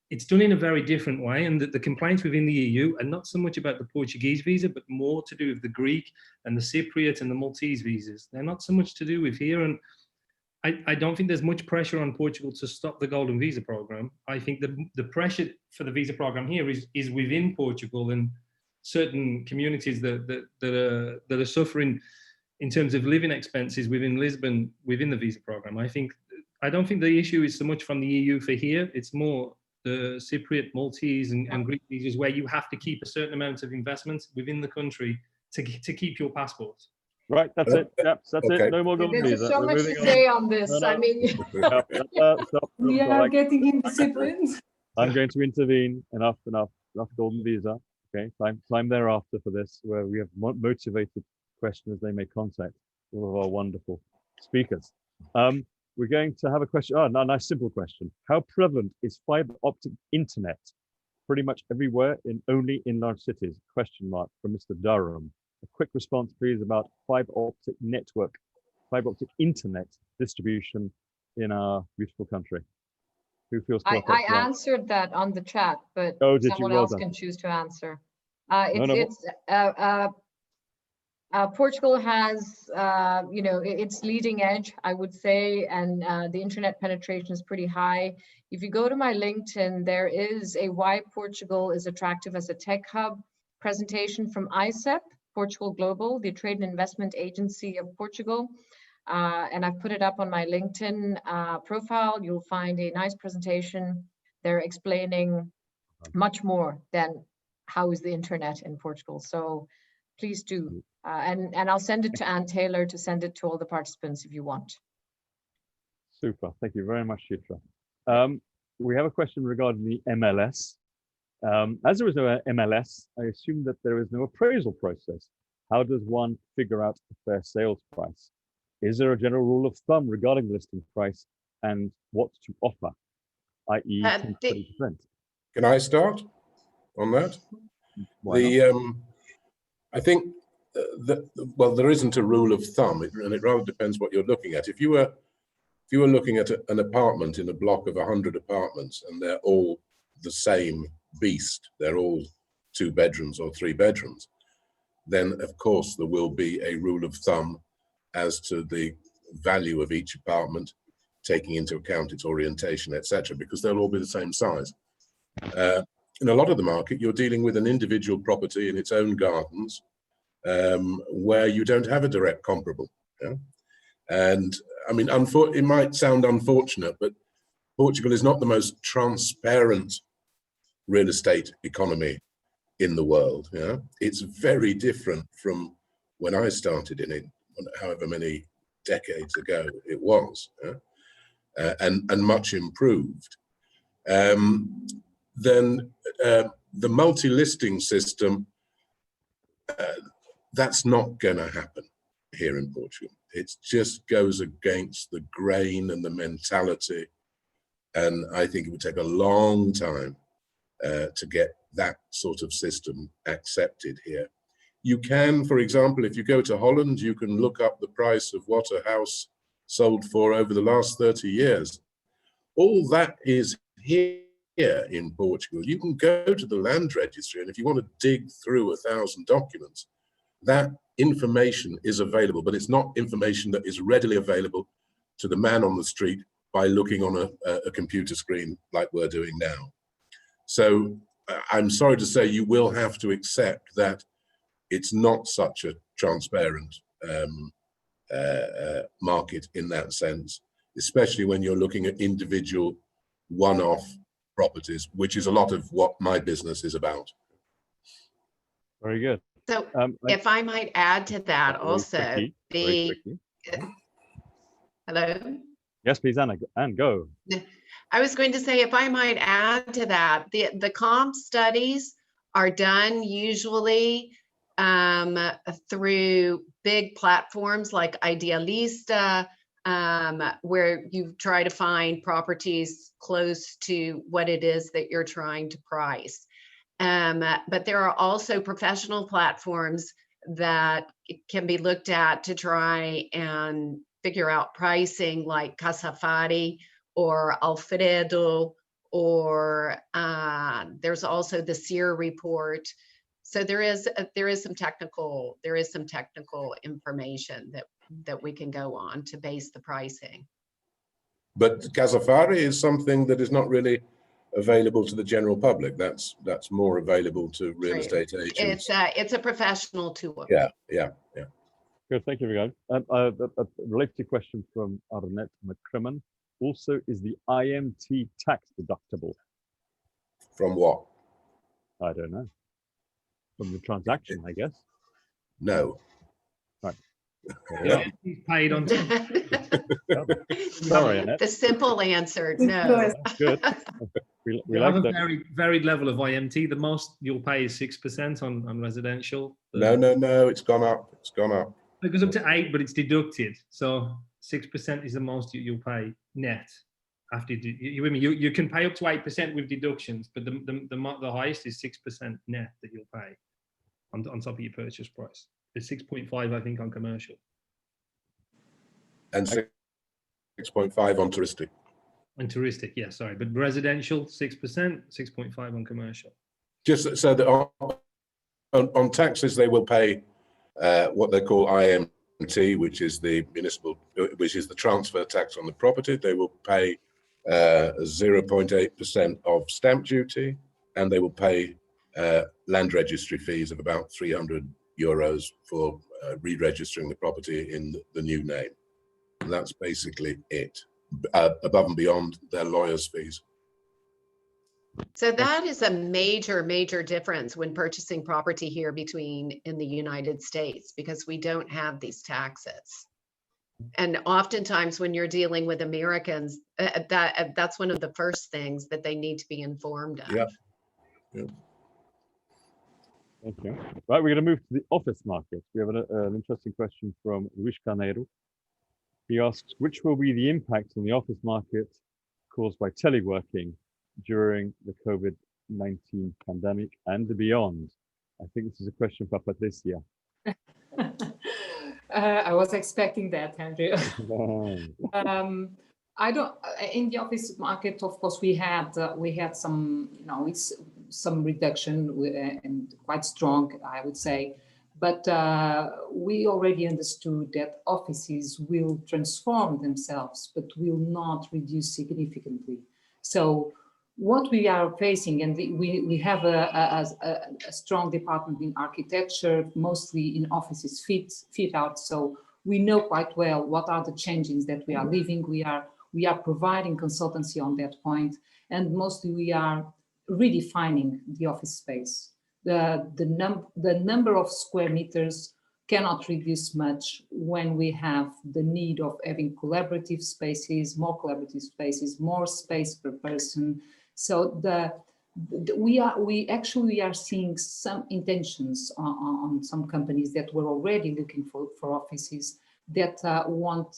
it's done in a very different way, and the complaints within the EU are not so much about the Portuguese visa, but more to do with the Greek and the Cypriot and the Maltese visas. They're not so much to do with here, and I don't think there's much pressure on Portugal to stop the golden visa program. I think the pressure for the visa program here is within Portugal and certain communities that are suffering in terms of living expenses within Lisbon, within the visa program. I don't think the issue is so much from the EU for here. It's more the Cypriot, Maltese, and Greek visas, where you have to keep a certain amount of investment within the country to keep your passport. Right, that's it. Yep, that's it. No more golden visa. There's so much to say on this. No. I mean, Stop. We are getting indisciplined. I'm going to intervene. Enough golden visa. Okay, time thereafter for this, where we have motivated questioners. They may contact all of our wonderful speakers. We're going to have a question. Oh, a nice simple question. How prevalent is fiber optic internet? Pretty much everywhere, only in large cities? Question mark from Mr. Durham. A quick response, please, about fiber optic network, fiber optic internet distribution in our beautiful country. Who feels I answered that on the chat, but someone else can choose to answer. Portugal has, it's leading edge, I would say, and the internet penetration is pretty high. If you go to my LinkedIn, there is a Why Portugal is Attractive as a Tech Hub presentation from ICEP, Portugal Global, the Trade and Investment Agency of Portugal. And I've put it up on my LinkedIn profile. You'll find a nice presentation. They're explaining much more than how is the internet in Portugal. So please do. And I'll send it to Anne Taylor to send it to all the participants if you want. Super. Thank you very much, Chitra. We have a question regarding the MLS. As there is no MLS, I assume that there is no appraisal process. How does one figure out a fair sales price? Is there a general rule of thumb regarding the listing price and what to offer, i.e. 20%? Can I start on that? I think there isn't a rule of thumb, and it rather depends what you're looking at. If you were looking at an apartment in a block of 100 apartments and they're all the same beast, they're all 2 bedrooms or 3 bedrooms, then of course there will be a rule of thumb as to the value of each apartment, taking into account its orientation, etc., because they'll all be the same size. In a lot of the market, you're dealing with an individual property in its own gardens, where you don't have a direct comparable. Yeah? And I mean, it might sound unfortunate, but Portugal is not the most transparent real estate economy in the world. Yeah? It's very different from when I started in it, however many decades ago it was. Yeah? and much improved, then the multi-listing system, that's not going to happen here in Portugal. It just goes against the grain and the mentality, and I think it would take a long time to get that sort of system accepted here. You can, for example, if you go to Holland, you can look up the price of what a house sold for over the last 30 years. All that is here in Portugal. You can go to the land registry, and if you want to dig through 1,000 documents, that information is available, but it's not information that is readily available to the man on the street by looking on a computer screen like we're doing now. So I'm sorry to say, you will have to accept that it's not such a transparent market in that sense, especially when you're looking at individual one-off properties, which is a lot of what my business is about. Very good. So if I might add to that also, hello? Yes, please, Anna, and go. I was going to say, if I might add to that, the comp studies are done usually through big platforms like Idealista, where you try to find properties close to what it is that you're trying to price. But there are also professional platforms that can be looked at to try and figure out pricing, like Casafari or Alfredo, or there's also the SEER report. So there is some technical information that we can go on to base the pricing. But Casafari is something that is not really available to the general public. That's more available to real estate agents. It's a professional tool. Yeah. Good, thank you, Ricardo. A related question from Arnett McCrimmon. Also, is the IMT tax deductible? From what? I don't know. From the transaction, I guess. No. Right. Yeah, he's paid on time. Sorry, Annette. The simple answer, no. Good. We have like a that. very varied level of IMT. The most you'll pay is 6% on residential. No, it's gone up. It's gone up. It goes up to 8%, but it's deducted. So 6% is the most you'll pay net. After you can pay up to 8% with deductions, but the highest is 6% net that you'll pay on top of your purchase price. It's 6.5, I think, on commercial. And 6.5 on touristic. And touristic, yeah, sorry. But residential, 6%, 6.5 on commercial. Just so that on taxes, they will pay what they call IMT, which is the transfer tax on the property. They will pay 0.8% of stamp duty, and they will pay land registry fees of about €300 for re-registering the property in the new name. And that's basically it, above and beyond their lawyers' fees. So that is a major difference when purchasing property here in the United States, because we don't have these taxes. And oftentimes when you're dealing with Americans, that's one of the first things that they need to be informed of. Yeah. Thank you. Right, we're going to move to the office market. We have an interesting question from Luis Carneiro. He asks, which will be the impact on the office market caused by teleworking during the COVID-19 pandemic and beyond? I think this is a question for Patricia. I was expecting that, Andrew. In the office market, of course, we had some, some reduction and quite strong, I would say. But we already understood that offices will transform themselves, but will not reduce significantly. So what we are facing, and we have a strong department in architecture, mostly in offices fit out. So we know quite well what are the changes that we are living. We are providing consultancy on that point, and mostly we are redefining the office space. The number of square meters cannot reduce much when we have the need of having collaborative spaces, more space per person. So we actually are seeing some intentions on some companies that were already looking for offices that want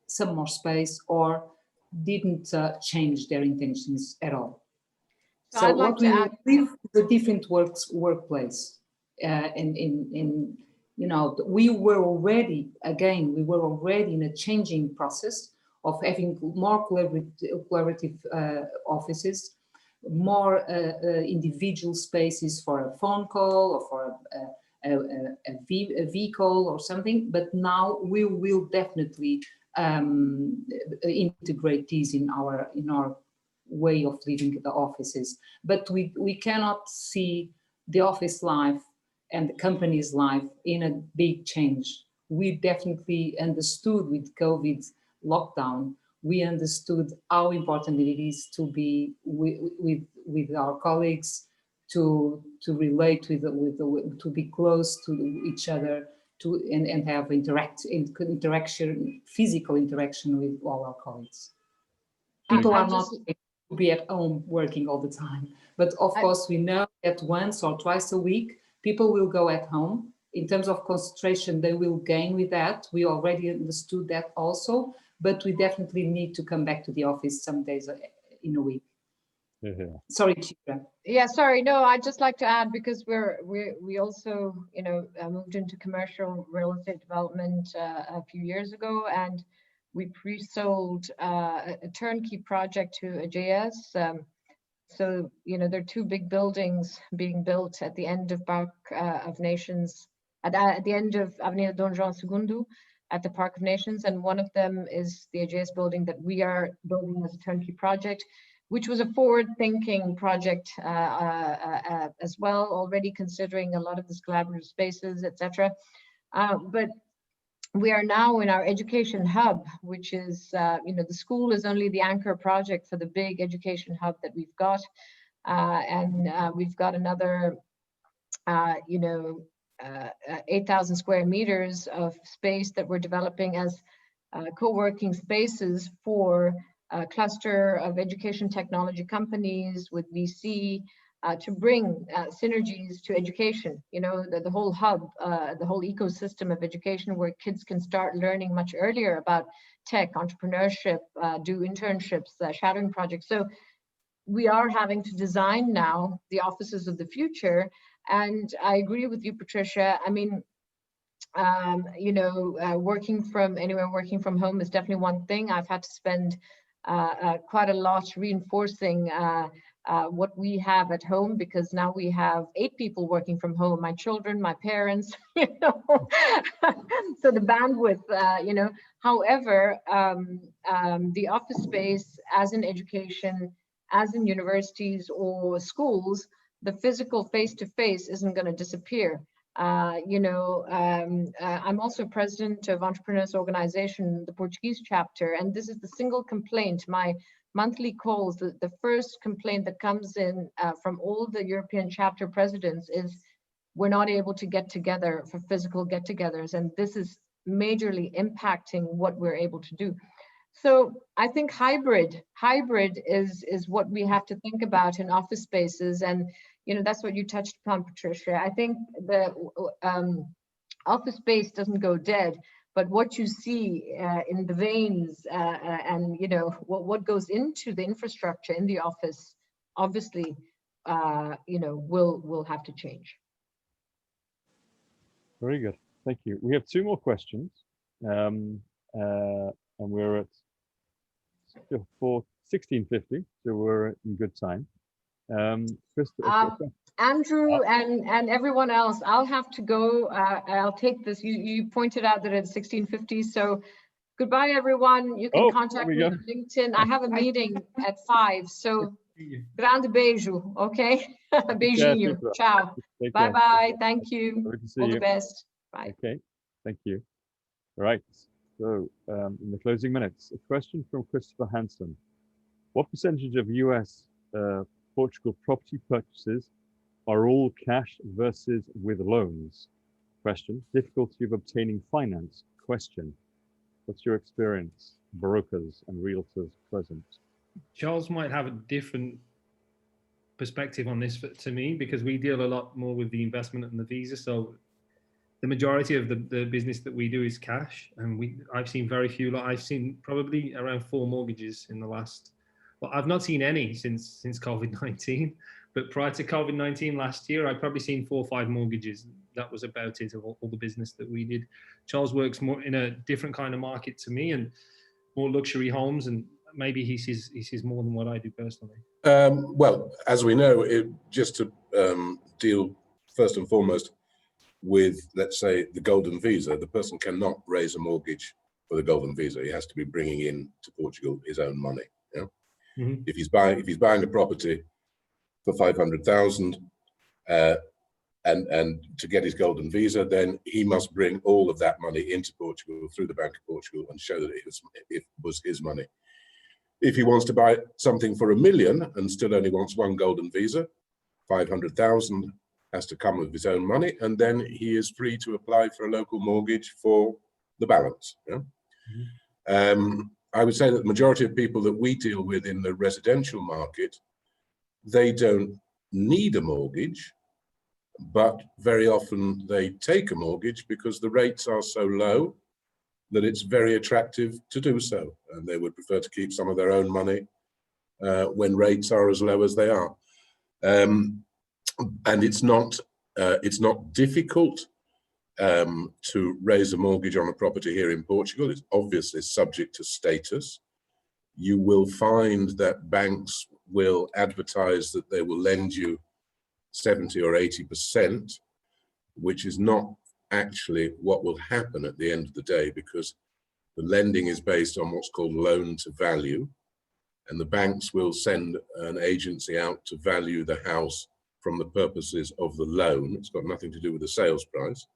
some more space or didn't change their intentions at all. So I'd like what we to will add live the different workplace, you know, we were already in a changing process of having more collaborative offices, more individual spaces for a phone call or for a vehicle or something. But now we will definitely integrate these in our way of living the offices. But we cannot see the office life and the company's life in a big change. We definitely understood with COVID lockdown, we understood how important it is to be with our colleagues, to relate to be close to each other, and have physical interaction with all our colleagues. People are not to be at home working all the time, but of course we know that once or twice a week people will go at home. In terms of concentration, they will gain with that. We already understood that also, but we definitely need to come back to the office some days in a week. Yeah. Sorry, Chitra. Yeah, sorry. No, I'd just like to add, because we also, you know, moved into commercial real estate development a few years ago, and we pre-sold a turnkey project to AJS. So, you know, there are two big buildings being built at the end of Park of Nations, at the end of Avenida Dom João II, at the Park of Nations, and one of them is the AJS building that we are building as a turnkey project, which was a forward-thinking project as well, already considering a lot of these collaborative spaces, etc. But we are now in our education hub, which is, you know, the school is only the anchor project for the big education hub that we've got. And we've got another, you know, 8,000 square meters of space that we're developing as co-working spaces for a cluster of education technology companies with VC, to bring synergies to education, you know, the whole hub, the whole ecosystem of education, where kids can start learning much earlier about tech, entrepreneurship, do internships, shadowing projects. So we are having to design now the offices of the future. And I agree with you, Patricia. I mean, you know, working from anywhere, working from home is definitely one thing. I've had to spend quite a lot reinforcing what we have at home, because now we have 8 people working from home, my children, my parents, you know, so the bandwidth, you know. However, the office space, as in education, as in universities or schools, the physical face-to-face isn't going to disappear. You know, I'm also president of Entrepreneurs Organization, the Portuguese chapter, and this is the single complaint, my monthly calls, the first complaint that comes in from all the European chapter presidents is we're not able to get together for physical get-togethers, and this is majorly impacting what we're able to do. So I think hybrid is what we have to think about in office spaces, and you know, that's what you touched upon, Patricia. I think the office space doesn't go dead, but what you see in the veins and you know what goes into the infrastructure in the office, obviously, you know, will have to change. Very good, thank you. We have 2 more questions, and we're at 16:50, so we're in good time. Andrew and everyone else, I'll have to go. I'll take this. You pointed out that it's 16:50, so goodbye, everyone. You can contact me on LinkedIn. I have a meeting at 5, so grande beijo, okay? Beijinho. Ciao. Bye-bye. Thank you. All the best. Bye. Okay, thank you. All right, so in the closing minutes, a question from Christopher Hansen. What percentage of US Portugal property purchases are all cash versus with loans? Question. Difficulty of obtaining finance. Question. What's your experience? Brokers and realtors present. Charles might have a different perspective on this to me, because we deal a lot more with the investment and the visa. So the majority of the business that we do is cash, and I've seen very few. I've seen probably around 4 mortgages in the last. Well, I've not seen any since COVID-19, but prior to COVID-19 last year, I've probably seen 4 or 5 mortgages. That was about it of all the business that we did. Charles works more in a different kind of market to me, and more luxury homes, and maybe he sees more than what I do personally. Well, as we know, just to deal first and foremost with, let's say, the golden visa, the person cannot raise a mortgage for the golden visa. He has to be bringing in to Portugal his own money. Yeah? Mm-hmm. If he's buying a property for 500,000 and to get his golden visa, then he must bring all of that money into Portugal through the Bank of Portugal and show that it was his money. If he wants to buy something for 1 million and still only wants 1 golden visa, 500,000 has to come with his own money, and then he is free to apply for a local mortgage for the balance. Yeah? Mm-hmm. I would say that the majority of people that we deal with in the residential market, they don't need a mortgage, but very often they take a mortgage because the rates are so low that it's very attractive to do so, and they would prefer to keep some of their own money when rates are as low as they are. And it's not difficult to raise a mortgage on a property here in Portugal. It's obviously subject to status. You will find that banks will advertise that they will lend you 70 or 80%, which is not actually what will happen at the end of the day, because the lending is based on what's called loan to value, and the banks will send an agency out to value the house from the purposes of the loan. It's got nothing to do with the sales price.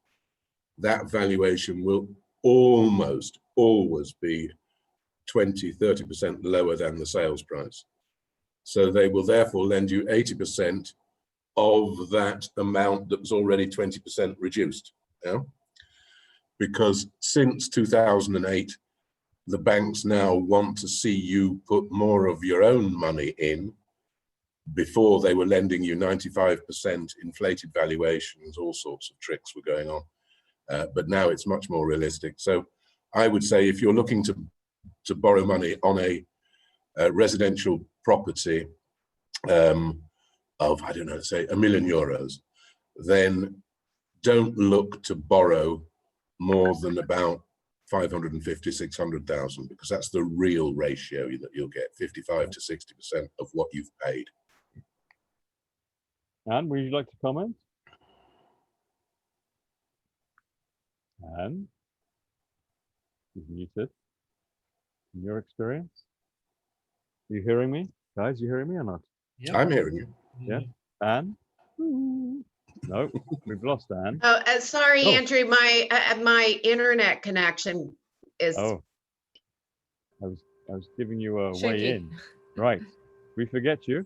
That valuation will almost always be 20, 30% lower than the sales price. So they will therefore lend you 80% of that amount that was already 20% reduced. Yeah? Because since 2008, the banks now want to see you put more of your own money in. Before, they were lending you 95% inflated valuations, all sorts of tricks were going on. But now it's much more realistic. So I would say if you're looking to borrow money on a residential property of, I don't know, say €1 million, then don't look to borrow more than about 550, 600,000, because that's the real ratio that you'll get, 55 to 60% of what you've paid. Anne, would you like to comment? Anne, you're muted. In your experience, are you hearing me, guys? You hearing me or not? Yeah. I'm hearing you. Yeah, Anne. No, we've lost Anne. Oh, sorry, Andrew. My internet connection is. Oh, I was giving you a Shaky. way in. Right, we forget you.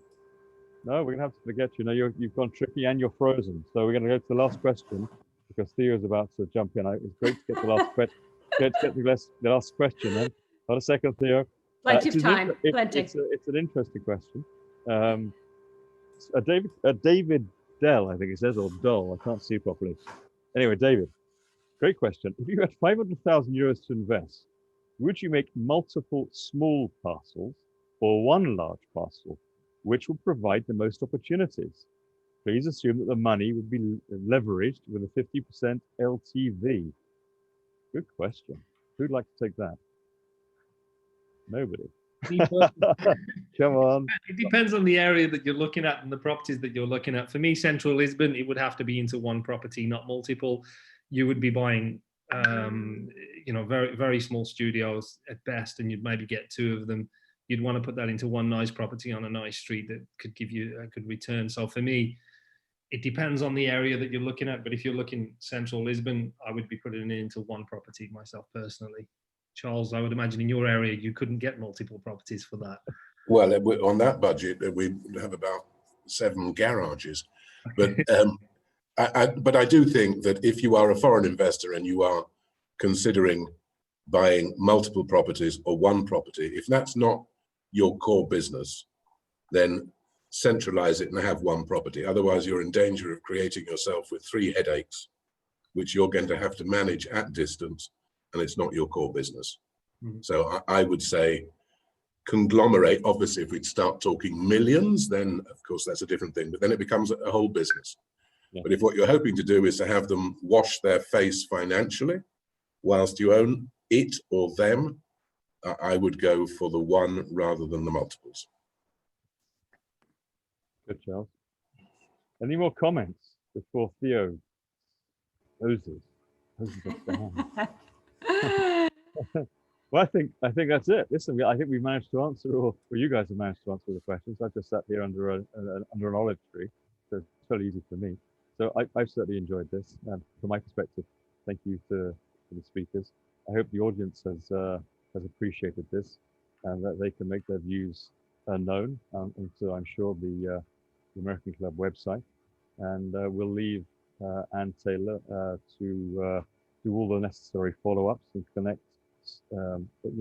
No, we're gonna have to forget you. No, you've gone tricky and you're frozen. So we're gonna go to the last question because Theo's about to jump in. It's great to get the last question. The last question. Then, hold a second, Theo. Plenty of time. Plenty. It's an interesting question. David Dell, I think it says, or Doll. I can't see properly. Anyway, David, great question. If you had 500,000 euros to invest, would you make multiple small parcels or one large parcel? Which would provide the most opportunities? Please assume that the money would be leveraged with a 50% LTV. Good question. Who'd like to take that? Nobody. Come on. It depends on the area that you're looking at and the properties that you're looking at. For me, central Lisbon, it would have to be into one property, not multiple. You would be buying, very, very small studios at best, and you'd maybe get 2 of them. You'd want to put that into one nice property on a nice street that could give you a good return. So for me, it depends on the area that you're looking at. But if you're looking central Lisbon, I would be putting it into one property myself personally. Charles, I would imagine in your area, you couldn't get multiple properties for that. Well, on that budget, we have about 7 garages. But But I do think that if you are a foreign investor and you are considering buying multiple properties or one property, if that's not your core business, then centralize it and have one property. Otherwise, you're in danger of creating yourself with 3 headaches, which you're going to have to manage at distance, and it's not your core business. So I would say conglomerate. Obviously, if we'd start talking millions, then of course that's a different thing, but then it becomes a whole business. Yeah. But if what you're hoping to do is to have them wash their face financially whilst you own it or them, I would go for the one rather than the multiples. Good, Charles. Any more comments before Theo closes us down? Well, I think that's it. Listen, I think we managed to answer, or you guys have managed to answer all the questions. I've just sat here under an olive tree, so it's fairly easy for me. So I've certainly enjoyed this. And from my perspective, thank you to the speakers. I hope the audience has appreciated this, and that they can make their views known. And so I'm sure the American Club website, and we'll leave Anne Taylor to do all the necessary follow-ups and connect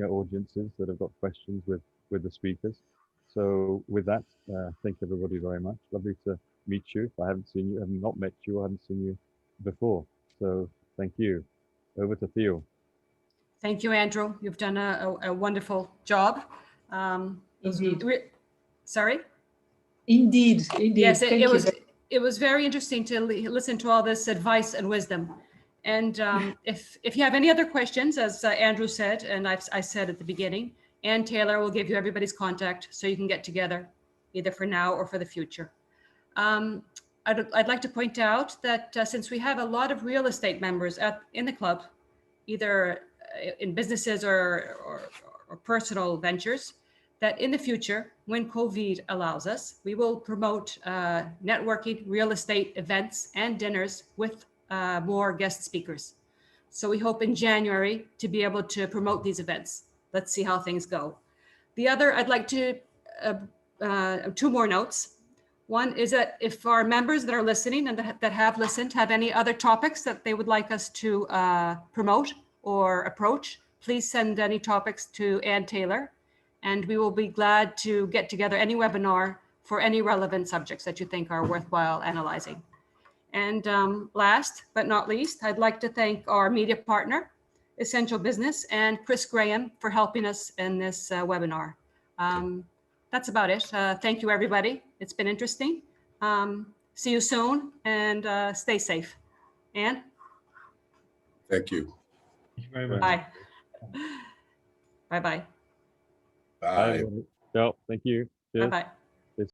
audiences that have got questions with the speakers. So with that, thank everybody very much. Lovely to meet you. If I haven't seen you, have not met you, I haven't seen you before. So thank you. Over to Theo. Thank you, Andrew. You've done a wonderful job. Indeed. Sorry? Indeed. Yes, Thank you. it was very interesting to listen to all this advice and wisdom. And if you have any other questions, as Andrew said, and I said at the beginning, Ann Taylor will give you everybody's contact so you can get together either for now or for the future. I'd like to point out that since we have a lot of real estate members in the club, either in businesses or personal ventures, that in the future, when COVID allows us, we will promote networking, real estate events and dinners with more guest speakers. So we hope in January to be able to promote these events. Let's see how things go. The other, I'd like to, 2 more notes. One is that if our members that are listening and that have listened have any other topics that they would like us to promote or approach, please send any topics to Ann Taylor, and we will be glad to get together any webinar for any relevant subjects that you think are worthwhile analyzing. And last but not least, I'd like to thank our media partner, Essential Business, and Chris Graham for helping us in this webinar. That's about it. Thank you, everybody. It's been interesting. See you soon, and stay safe. Anne? Thank you. Thank you very much. Bye. Bye-bye. Bye. Ciao. Thank you. Cheers. Bye-bye.